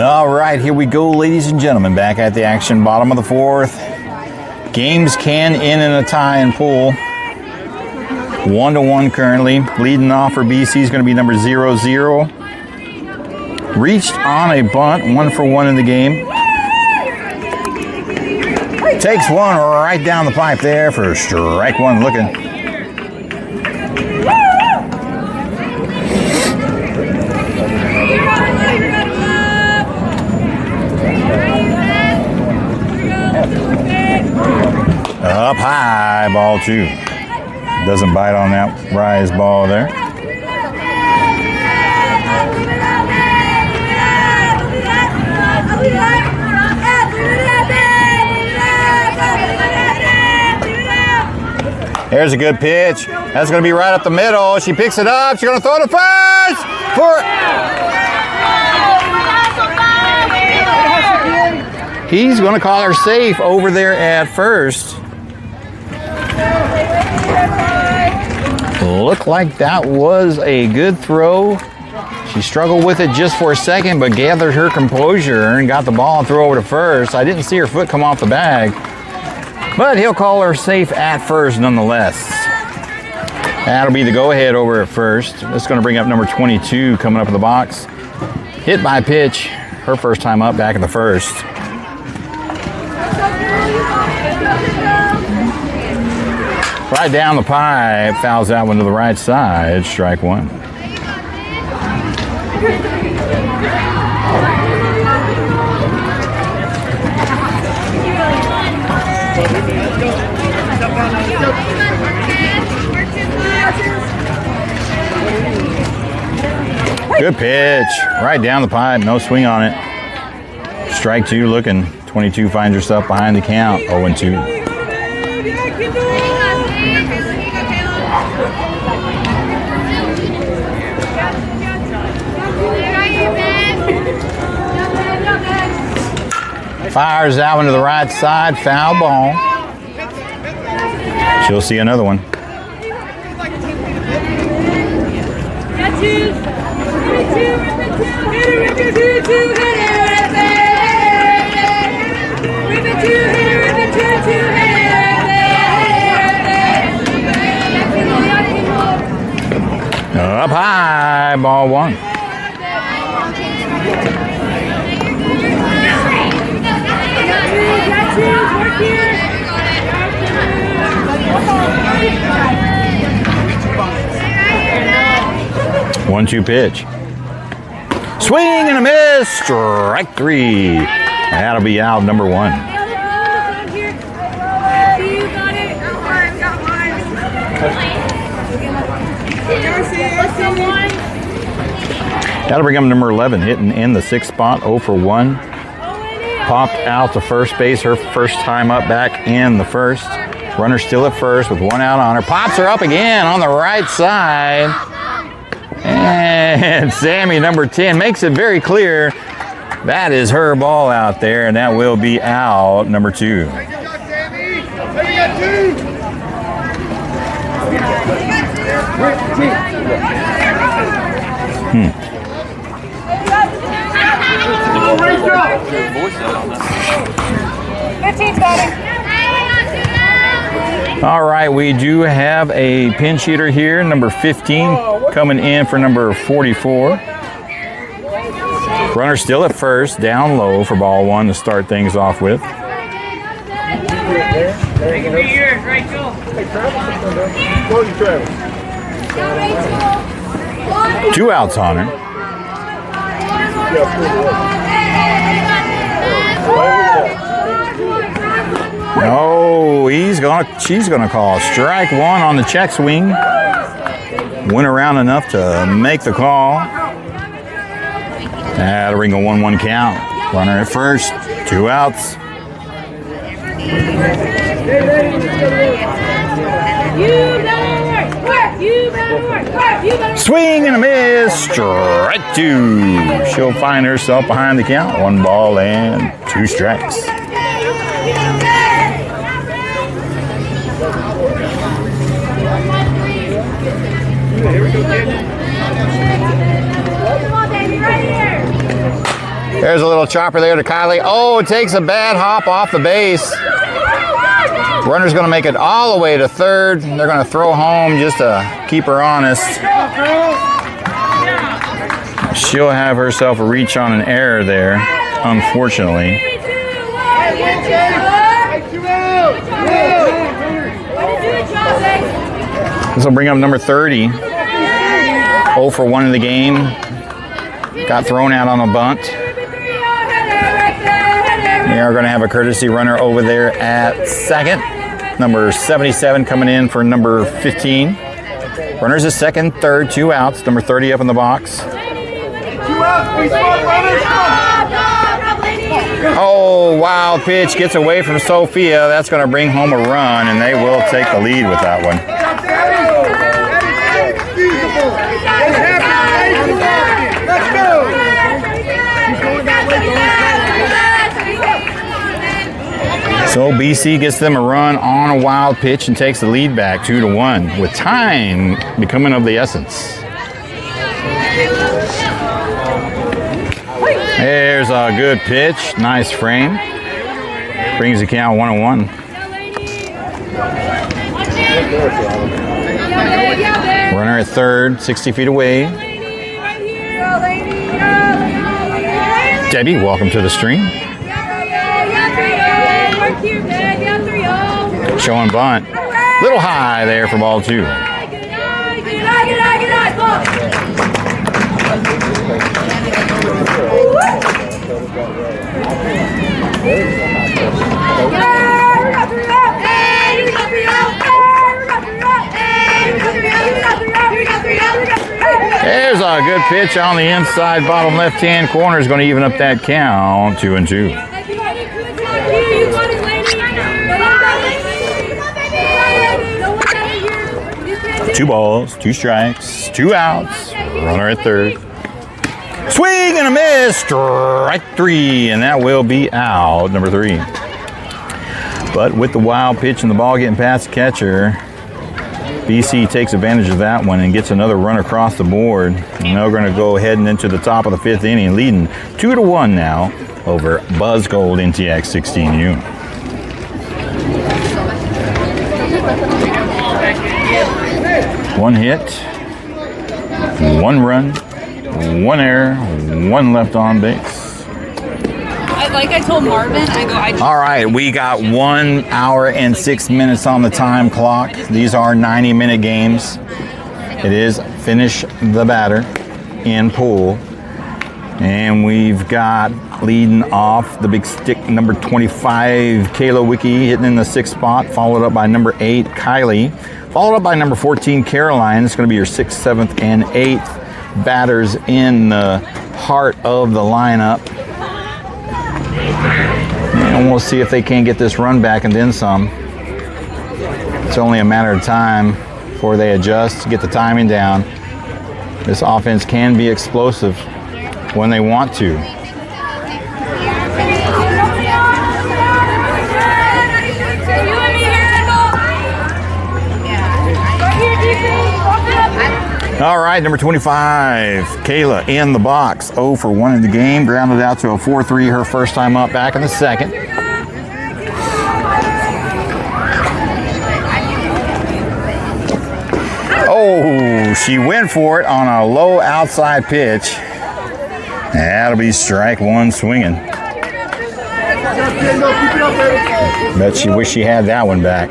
All right, here we go, ladies and gentlemen. Back at the action, bottom of the 4th. Games can end in a tie and pull. 1-1 currently. Leading off for BC is going to be number 00. Reached on a bunt, 1-for-1 in the game. Takes one right down the pipe there for strike 1 looking. Up high, ball 2. Doesn't bite on that rise ball there. There's a good pitch. That's going to be right up the middle. She picks it up. She's going to throw it to first for... He's going to call her safe over there at first. Looked like that was a good throw. She struggled with it just for a second, but gathered her composure and got the ball and threw over to first. I didn't see her foot come off the bag, but he'll call her safe at first nonetheless. That'll be the go-ahead over at first. That's going to bring up number 22 coming up in the box. Hit by pitch, her first time up back in the first. Right down the pipe, fouls that one to the right side, strike 1. Good pitch, right down the pipe, no swing on it. Strike 2 looking, 22 finds herself behind the count, 0-2. Fires that one to the right side, foul ball. She'll see another one. Up high, ball 1. 1-2 pitch. Swing and a miss. Strike 3. That'll be out, number 1. That'll bring him number 11, hitting in the 6th spot, 0 for 1. Popped out to first base, her first time up back in the first. Runner still at first with 1 out on her. Pops her up again on the right side. And Sammy, number 10, makes it very clear that is her ball out there, and that will be out, number 2. All right, we do have a pinch hitter here, number 15, coming in for number 44. Runner still at first, down low for ball 1 to start things off with. 2 outs on her. No, she's gonna call strike 1 on the check swing. Went around enough to make the call. That'll bring a 1-1 count. Runner at first, 2 outs. Swing and a miss, strike 2. She'll find herself behind the count. 1 ball and 2 strikes. There's a little chopper there to Kylie. Oh, it takes a bad hop off the base. Runner's going to make it all the way to third. They're going to throw home just to keep her honest. She'll have herself a reach on an error there, unfortunately. This will bring up number 30. 0 for 1 in the game. Got thrown out on a bunt. We are going to have a courtesy runner over there at second. Number 77 coming in for number 15. Runners at second, third, 2 outs. Number 30 up in the box. Oh, wild pitch gets away from Sophia. That's going to bring home a run, and they will take the lead with that one. So BC gets them a run on a wild pitch and takes the lead back 2-1, with time becoming of the essence. There's a good pitch, nice frame. Brings the count 1-1. Runner at third, 60 feet away. Debbie, welcome to the stream. Showing bunt. Little high there for ball 2. There's a good pitch on the inside bottom left-hand corner. Is going to even up that count, 2-2. 2 balls, 2 strikes, 2 outs. Runner at third. Swing and a miss, strike 3, and that will be out, number 3. But with the wild pitch and the ball getting past the catcher, BC takes advantage of that one and gets another run across the board. And now we're going to go heading into the top of the 5th inning, leading 2-1 now over Buzz Gold NTX 16U. One hit, 1 run, 1 error, 1 left on base. like I told Marvin, All right, we got 1 hour and 6 minutes on the time clock. These are 90-minute games. It is finish the batter in pool. And we've got leading off the big stick, number 25, Kayla Wiki, hitting in the 6th spot, followed up by number 8, Kylie, followed up by number 14, Caroline. It's going to be your 6th, 7th, and 8th batters in the heart of the lineup. And we'll see if they can get this run back and then some. It's only a matter of time before they adjust, get the timing down. This offense can be explosive when they want to. All right, number 25, Kayla in the box. 0 for 1 in the game, grounded out to a 4-3 her first time up, back in the second. Oh, she went for it on a low outside pitch. That'll be strike 1 swinging. Bet she wish she had that one back.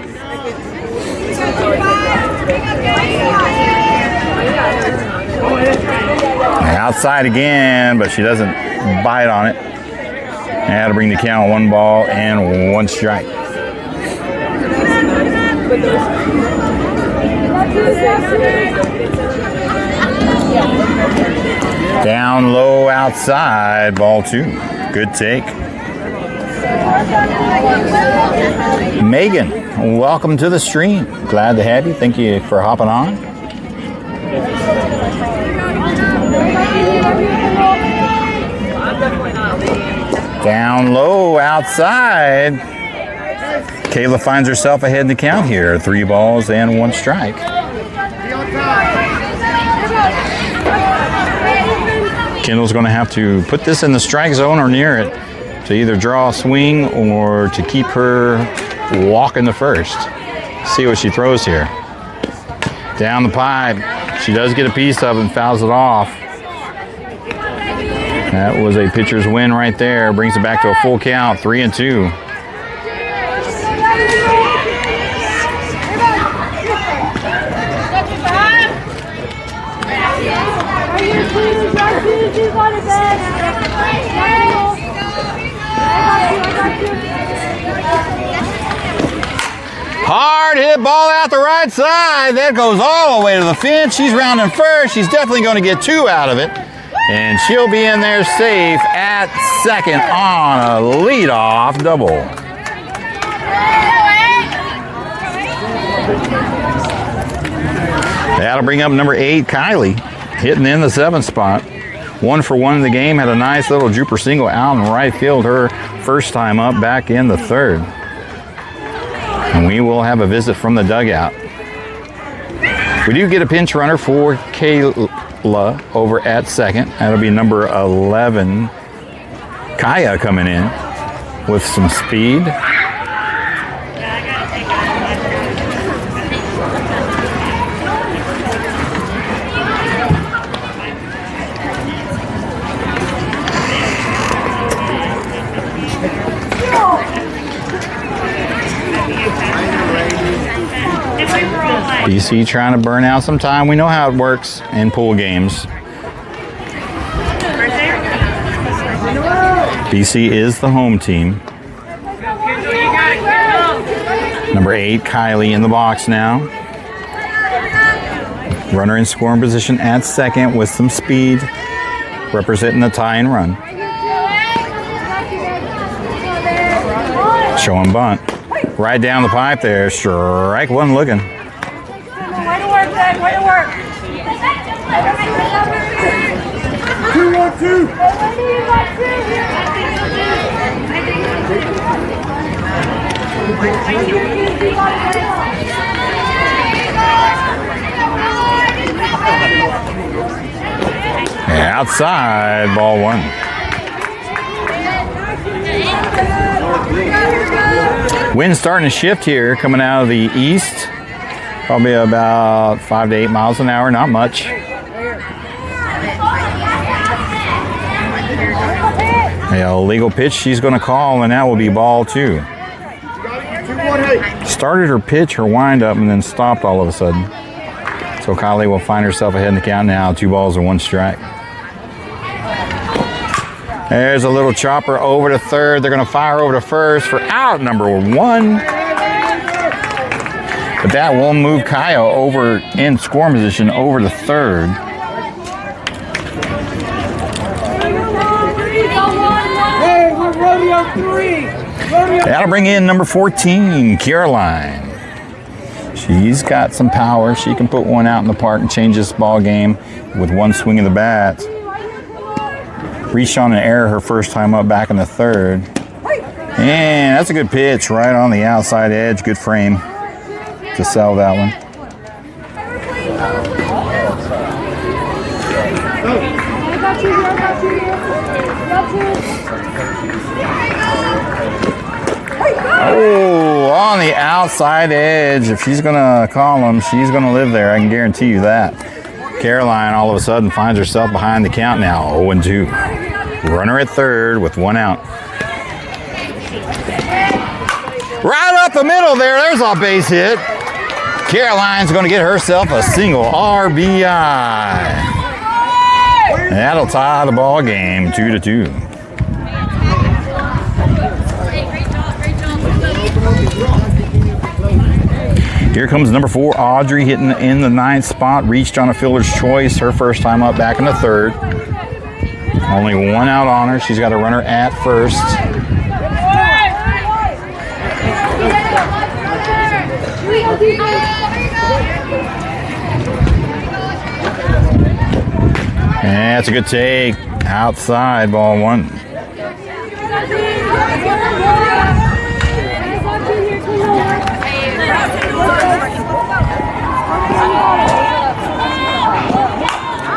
Outside again, but she doesn't bite on it. That'll bring the count 1 ball and 1 strike. Down low outside, ball 2. Good take. Megan, welcome to the stream. Glad to have you. Thank you for hopping on. Down low outside. Kayla finds herself ahead in the count here. 3 balls and 1 strike. Kendall's going to have to put this in the strike zone or near it to either draw a swing or to keep her walking the first. See what she throws here. Down the pipe. She does get a piece of it and fouls it off. That was a pitcher's win right there. Brings it back to a full count, 3-2. Hard hit ball out the right side. That goes all the way to the fence. She's rounding first. She's definitely going to get 2 out of it. And she'll be in there safe at second on a leadoff double. That'll bring up number 8, Kylie, hitting in the 7th spot. 1 for 1 in the game. Had a nice little drooper single out in right field her first time up, back in the 3rd. And we will have a visit from the dugout. We do get a pinch runner for Kayla over at second. That'll be number 11, Kaya, coming in with some speed. BC trying to burn out some time. We know how it works in pool games. BC is the home team. Number 8, Kylie, in the box now. Runner in scoring position at second with some speed, representing the tie and run. Showing bunt. Right down the pipe there. Strike 1 looking. Way to work. 2-1-2. Outside, ball 1. Wind starting to shift here, coming out of the east. Probably about 5 to 8 miles an hour, not much. The illegal pitch she's going to call, and that will be ball 2. Started her pitch, her windup, and then stopped all of a sudden. So Kylie will find herself ahead in the count now. 2 balls and 1 strike. There's a little chopper over to third. They're going to fire over to first for out number 1. But that will move Kaya over in scoring position over to third. Hey, we're rodeo 3. That'll bring in number 14, Caroline. She's got some power. She can put one out in the park and change this ball game with one swing of the bat. Reached on an error her first time up back in the third. And that's a good pitch right on the outside edge. Good frame to sell that one. Oh, on the outside edge. If she's going to call him, she's going to live there. I can guarantee you that. Caroline all of a sudden finds herself behind the count now, 0-2. Runner at third with 1 out. Right up the middle there. There's a base hit. Caroline's going to get herself a single RBI. That'll tie the ball game 2-2. Here comes number 4, Audrey, hitting in the 9th spot. Reached on a fielder's choice. Her first time up back in the third. Only 1 out on her. She's got a runner at first. And that's a good take. Outside, ball 1.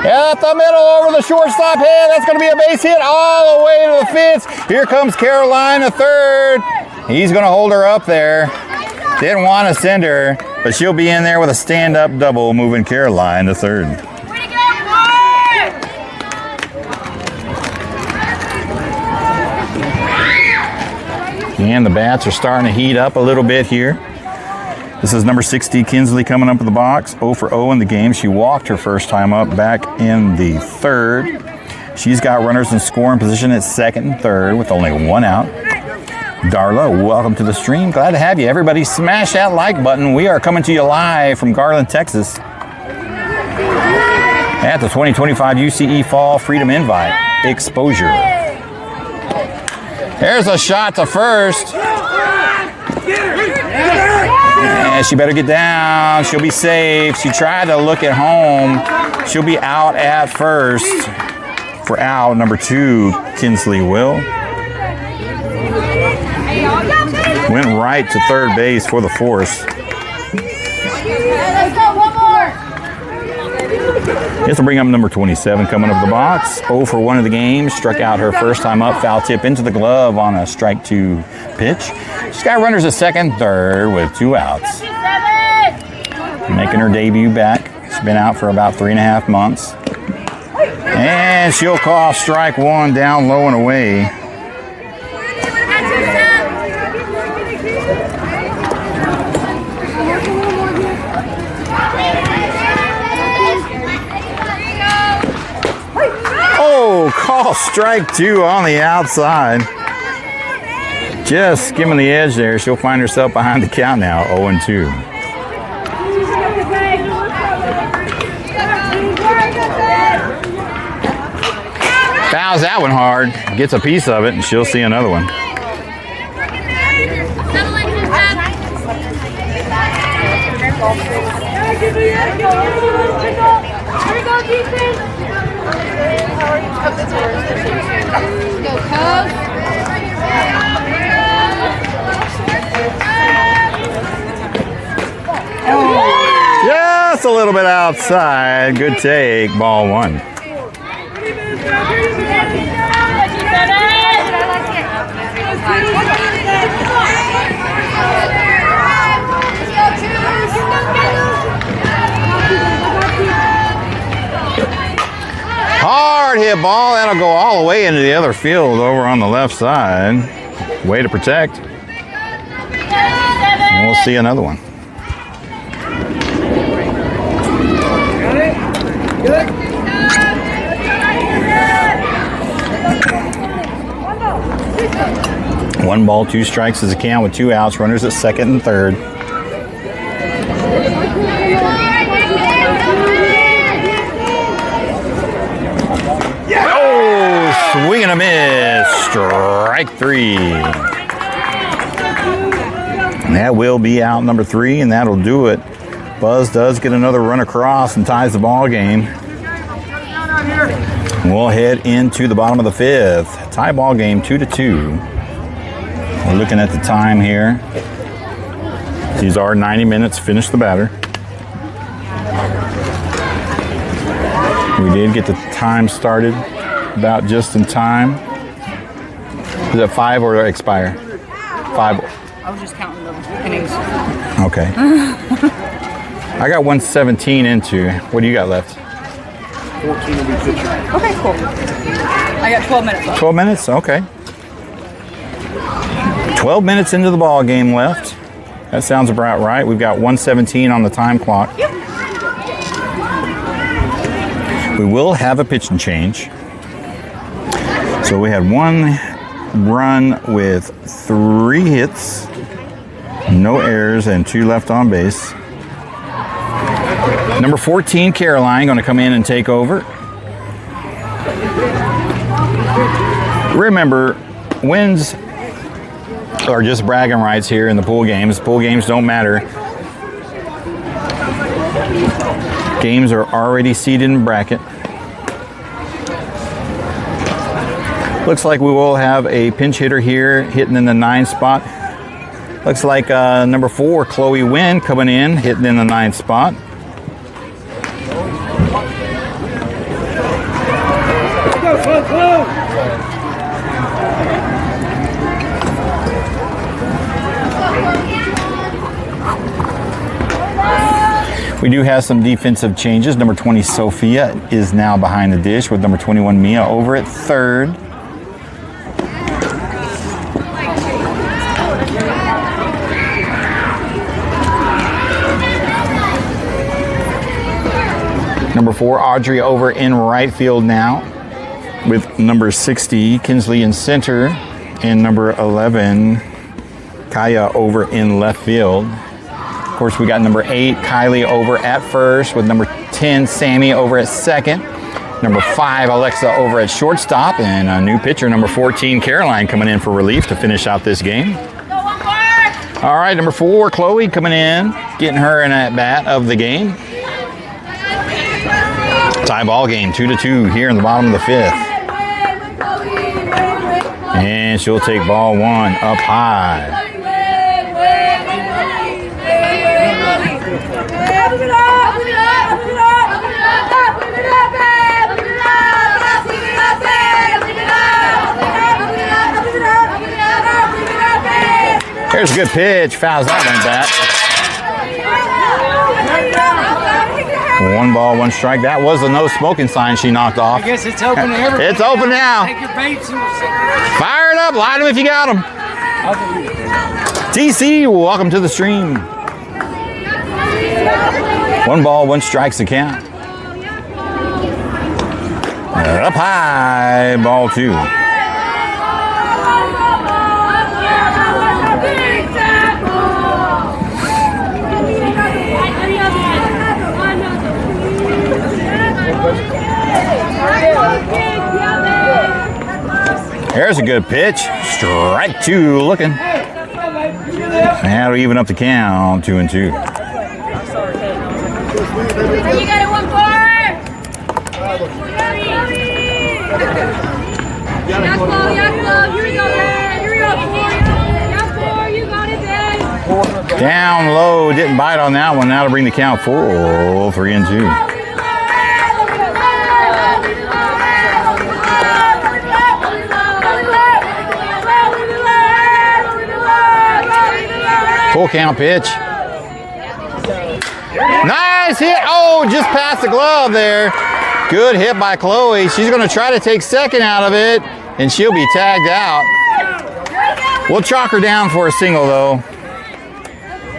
At the middle over the shortstop head. That's going to be a base hit all the way to the fence. Here comes Caroline, the third. He's going to hold her up there. Didn't want to send her, but she'll be in there with a stand-up double, moving Caroline to third. And the bats are starting to heat up a little bit here. This is number 60, Kinsley, coming up in the box. 0 for 0 in the game. She walked her first time up back in the third. She's got runners in scoring position at second and third with only 1 out. Darla, welcome to the stream. Glad to have you. Everybody smash that like button. We are coming to you live from Garland, Texas at the 2025 UCE Fall Freedom Invite Exposure. There's a shot to first. And she better get down. She'll be safe. She tried to look at home. She'll be out at first for out number 2, Kinsley will. Went right to third base for the force. Let's go, 1 more. This will bring up number 27 coming up the box. 0 for 1 of the game. Struck out her first time up. Foul tip into the glove on a strike 2 pitch. She's got runners at second, third with 2 outs. Making her debut back. She's been out for about 3.5 months. And she'll call strike 1 down low and away. Oh, call strike 2 on the outside. Just skimming the edge there. She'll find herself behind the count now, 0-2. Fouls that one hard. Gets a piece of it, and she'll see another one. Go, Cubs. Just a little bit outside. Good take. Ball 1. Hard hit a ball. That'll go all the way into the other field over on the left side. Way to protect. And we'll see another one. Got it? Good. One ball, two strikes is a count with 2 outs. Runners at second and third. Oh, swing and a miss. Strike 3. And that will be out number 3, and that'll do it. Buzz does get another run across and ties the ball game. We'll head into the bottom of the 5th. Tie ball game 2-2. We're looking at the time here. These are 90 minutes. Finish the batter. We did get the time started about just in time. Is it 5 or expire? 5. I was just counting the innings. Okay. I got 117 into. What do you got left? 14 will be pitcher. Okay, cool. I got 12 minutes left. 12 minutes? Okay. 12 minutes into the ball game left. That sounds about right. We've got 117 on the time clock. Yep. We will have a pitch and change. So we had 1 run with 3 hits, no errors, and 2 left on base. Number 14, Caroline, going to come in and take over. Remember, wins are just bragging rights here in the pool games. Pool games don't matter. Games are already seeded in bracket. Looks like we will have a pinch hitter here hitting in the 9 spot. Looks like number 4, Chloe Wynn, coming in, hitting in the 9 spot. Go. We do have some defensive changes. Number 20, Sophia, is now behind the dish with number 21, Mia, over at third. Number 4, Audrey, over in right field now with number 60, Kinsley, in center, and number 11, Kaya, over in left field. Of course, we got number 8, Kylie, over at first with number 10, Sammy, over at second. Number 5, Alexa, over at shortstop, and a new pitcher, number 14, Caroline, coming in for relief to finish out this game. All right, number 4, Chloe, coming in, getting her an at-bat of the game. Tie ball game 2-2 here in the bottom of the 5th. And she'll take ball 1 up high. Here's a good pitch. Fouls that one back. 1 ball, 1 strike. That was the no smoking sign she knocked off. I guess it's open to everybody. It's open now. Take your baits and Fire it up. Light them if you got them. TC, welcome to the stream. 1 ball, 1 strike's the count. Up high, ball 2. There's a good pitch. Strike 2 looking. That'll even up the count, 2-2. You got it, 1 4. Yaklo, here we go, man. Here we go, 4. Yaklo, you got it, man. Down low, didn't bite on that one. That'll bring the count full, 3-2. Full count pitch. Nice hit. Oh, just past the glove there. Good hit by Chloe. She's going to try to take second out of it, and she'll be tagged out. We'll chalk her down for a single, though,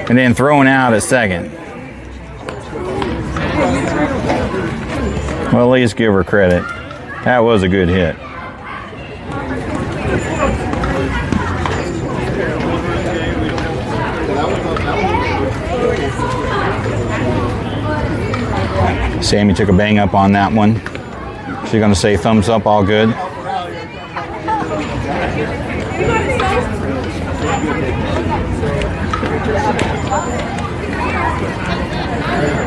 and then thrown out at second. Well, at least give her credit. That was a good hit. Sammy took a bang up on that one. She's going to say thumbs up, all good.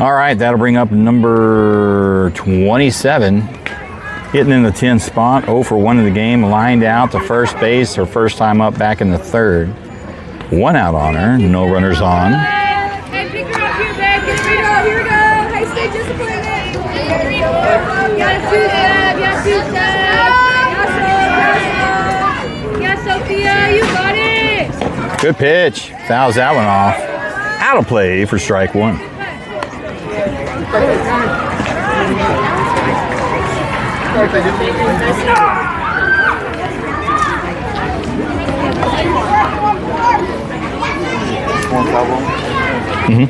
All right, that'll bring up number 27. Hitting in the 10th spot, 0 for 1 in the game, lined out to first base, her first time up back in the 3rd. 1 out on her, no runners on. Hey, pick her up here, babe. Here we go, here we go. Hey, stay disciplined. Yes, Sophia, you got it. Good pitch. Fouls that one off. Out of play for strike 1. Mm-hmm.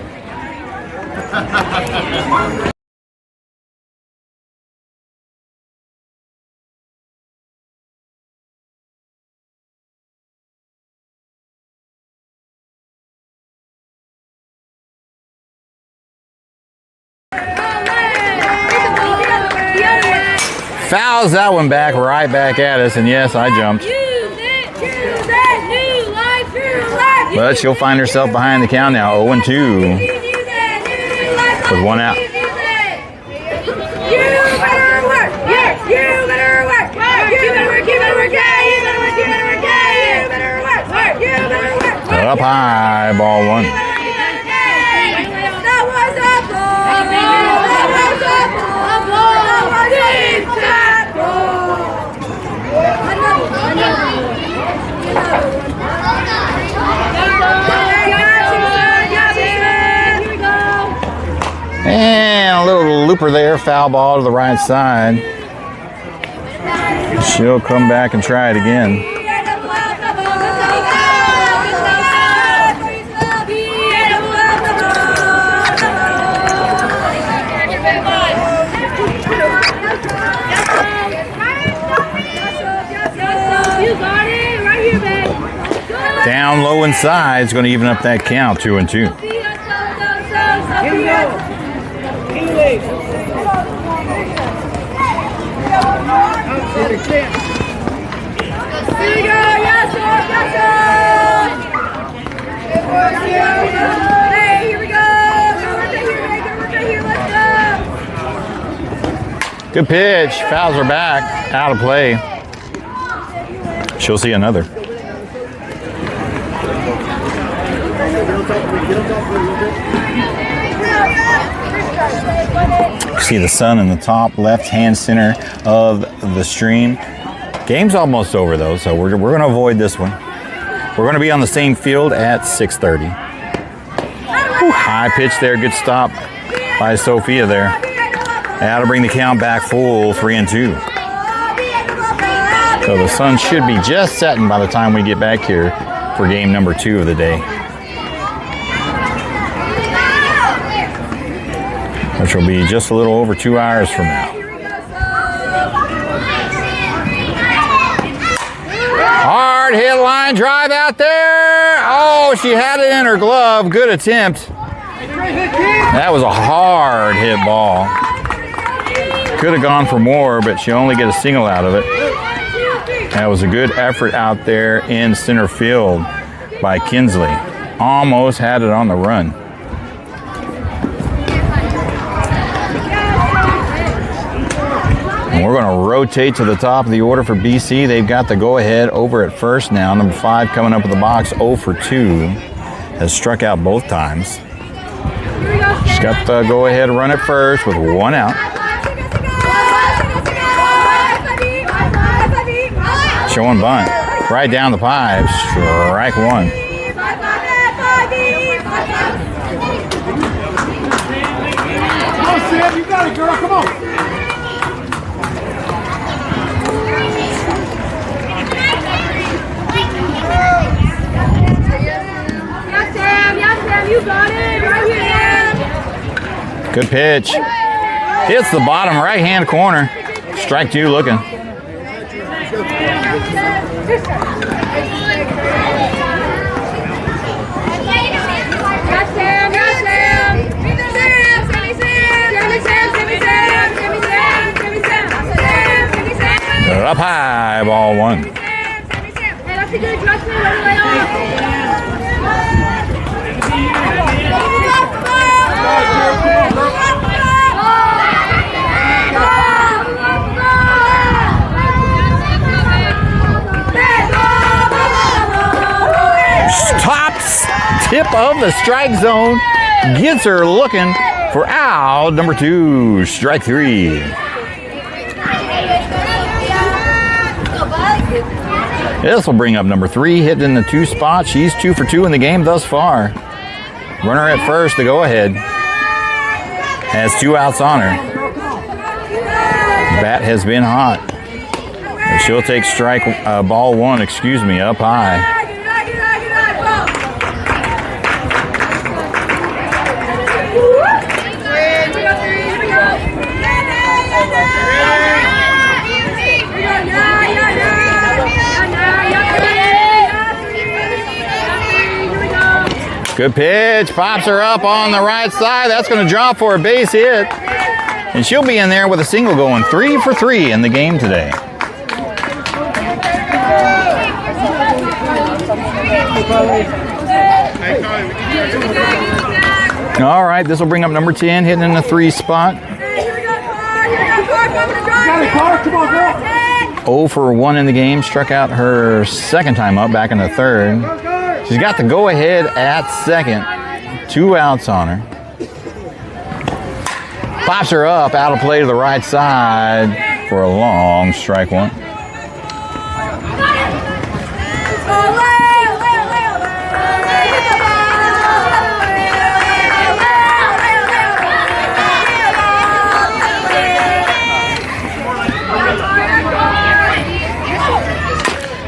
Fouls that one back, right back at us, and yes, I jumped. But she'll find herself behind the count now, 0-2, with 1 out. Up high, ball 1. And a little looper there, foul ball to the right side. She'll come back and try it again. Down low inside, it's going to even up that count, 2-2. Hey, here we go. Good pitch. Fouls her back. Out of play. She'll see another. See the sun in the top left-hand center of the stream. Game's almost over though, so we're going to avoid this one. We're going to be on the same field at 6:30. High pitch there, good stop by Sophia there. That'll bring the count back full, 3-2. So the sun should be just setting by the time we get back here for game number 2 of the day, which will be just a little over 2 hours from now. Hard hit line drive out there. Oh, she had it in her glove. Good attempt. That was a hard hit ball. Could have gone for more, but she only get a single out of it. That was a good effort out there in center field by Kinsley. Almost had it on the run. And we're going to rotate to the top of the order for BC. They've got the go-ahead over at first now. Number 5 coming up with the box, 0 for 2. Has struck out both times. She's got the go-ahead run at first with 1 out. Showing bunt. Right down the pipe. Strike 1. Come on, Sam, you got it, girl. Come on. Good pitch. Hits the bottom right-hand corner. Strike 2 looking. Up high, ball 1. Tops tip of the strike zone. Gets her looking for out number 2. Strike 3. This will bring up number 3, hitting in the 2 spot. She's 2 for 2 in the game thus far. Runner at first to go ahead. Has 2 outs on her. Bat has been hot. And she'll take strike ball 1, up high. Good pitch, pops her up on the right side. That's going to drop for a base hit. And she'll be in there with a single going 3 for 3 in the game today. All right, this will bring up number 10, hitting in the 3 spot. 0 for 1 in the game, struck out her second time up back in the 3rd. She's got the go-ahead at second. 2 outs on her. Pops her up, out of play to the right side for a long strike 1.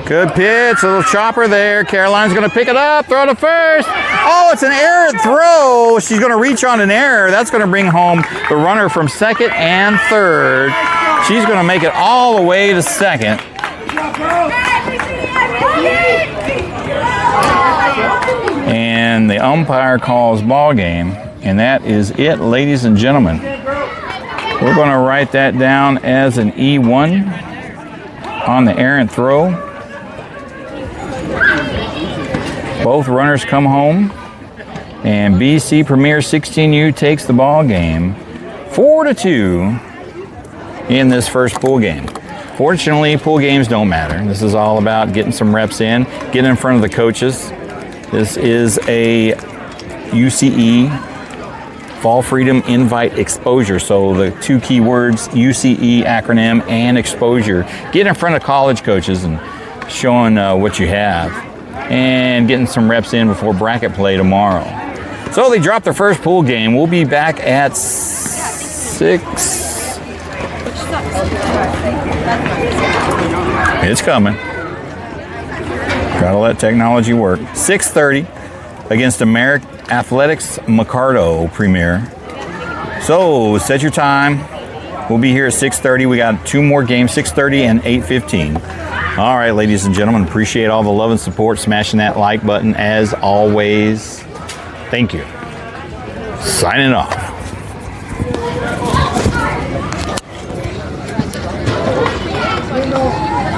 Good pitch, little chopper there. Caroline's going to pick it up, throw to first. Oh, it's an errant throw. She's going to reach on an error. That's going to bring home the runner from second and third. She's going to make it all the way to second. And the umpire calls ball game, and that is it, ladies and gentlemen. We're going to write that down as an E1 on the errant throw. Both runners come home, and BC Premier 16U takes the ball game 4-2 in this first pool game. Fortunately, pool games don't matter. This is all about getting some reps in, getting in front of the coaches. This is a UCE Fall Freedom Invite Exposure. So the 2 key words, UCE acronym and exposure. Get in front of college coaches and showing what you have, and getting some reps in before bracket play tomorrow. So they dropped their first pool game. We'll be back at 6. It's coming. Gotta let technology work. 6:30 against American Athletics Macardo Premier. So set your time. We'll be here at 6:30. We got 2 more games, 6:30 and 8:15. All right, ladies and gentlemen, appreciate all the love and support. Smashing that like button as always. Thank you. Signing off. No.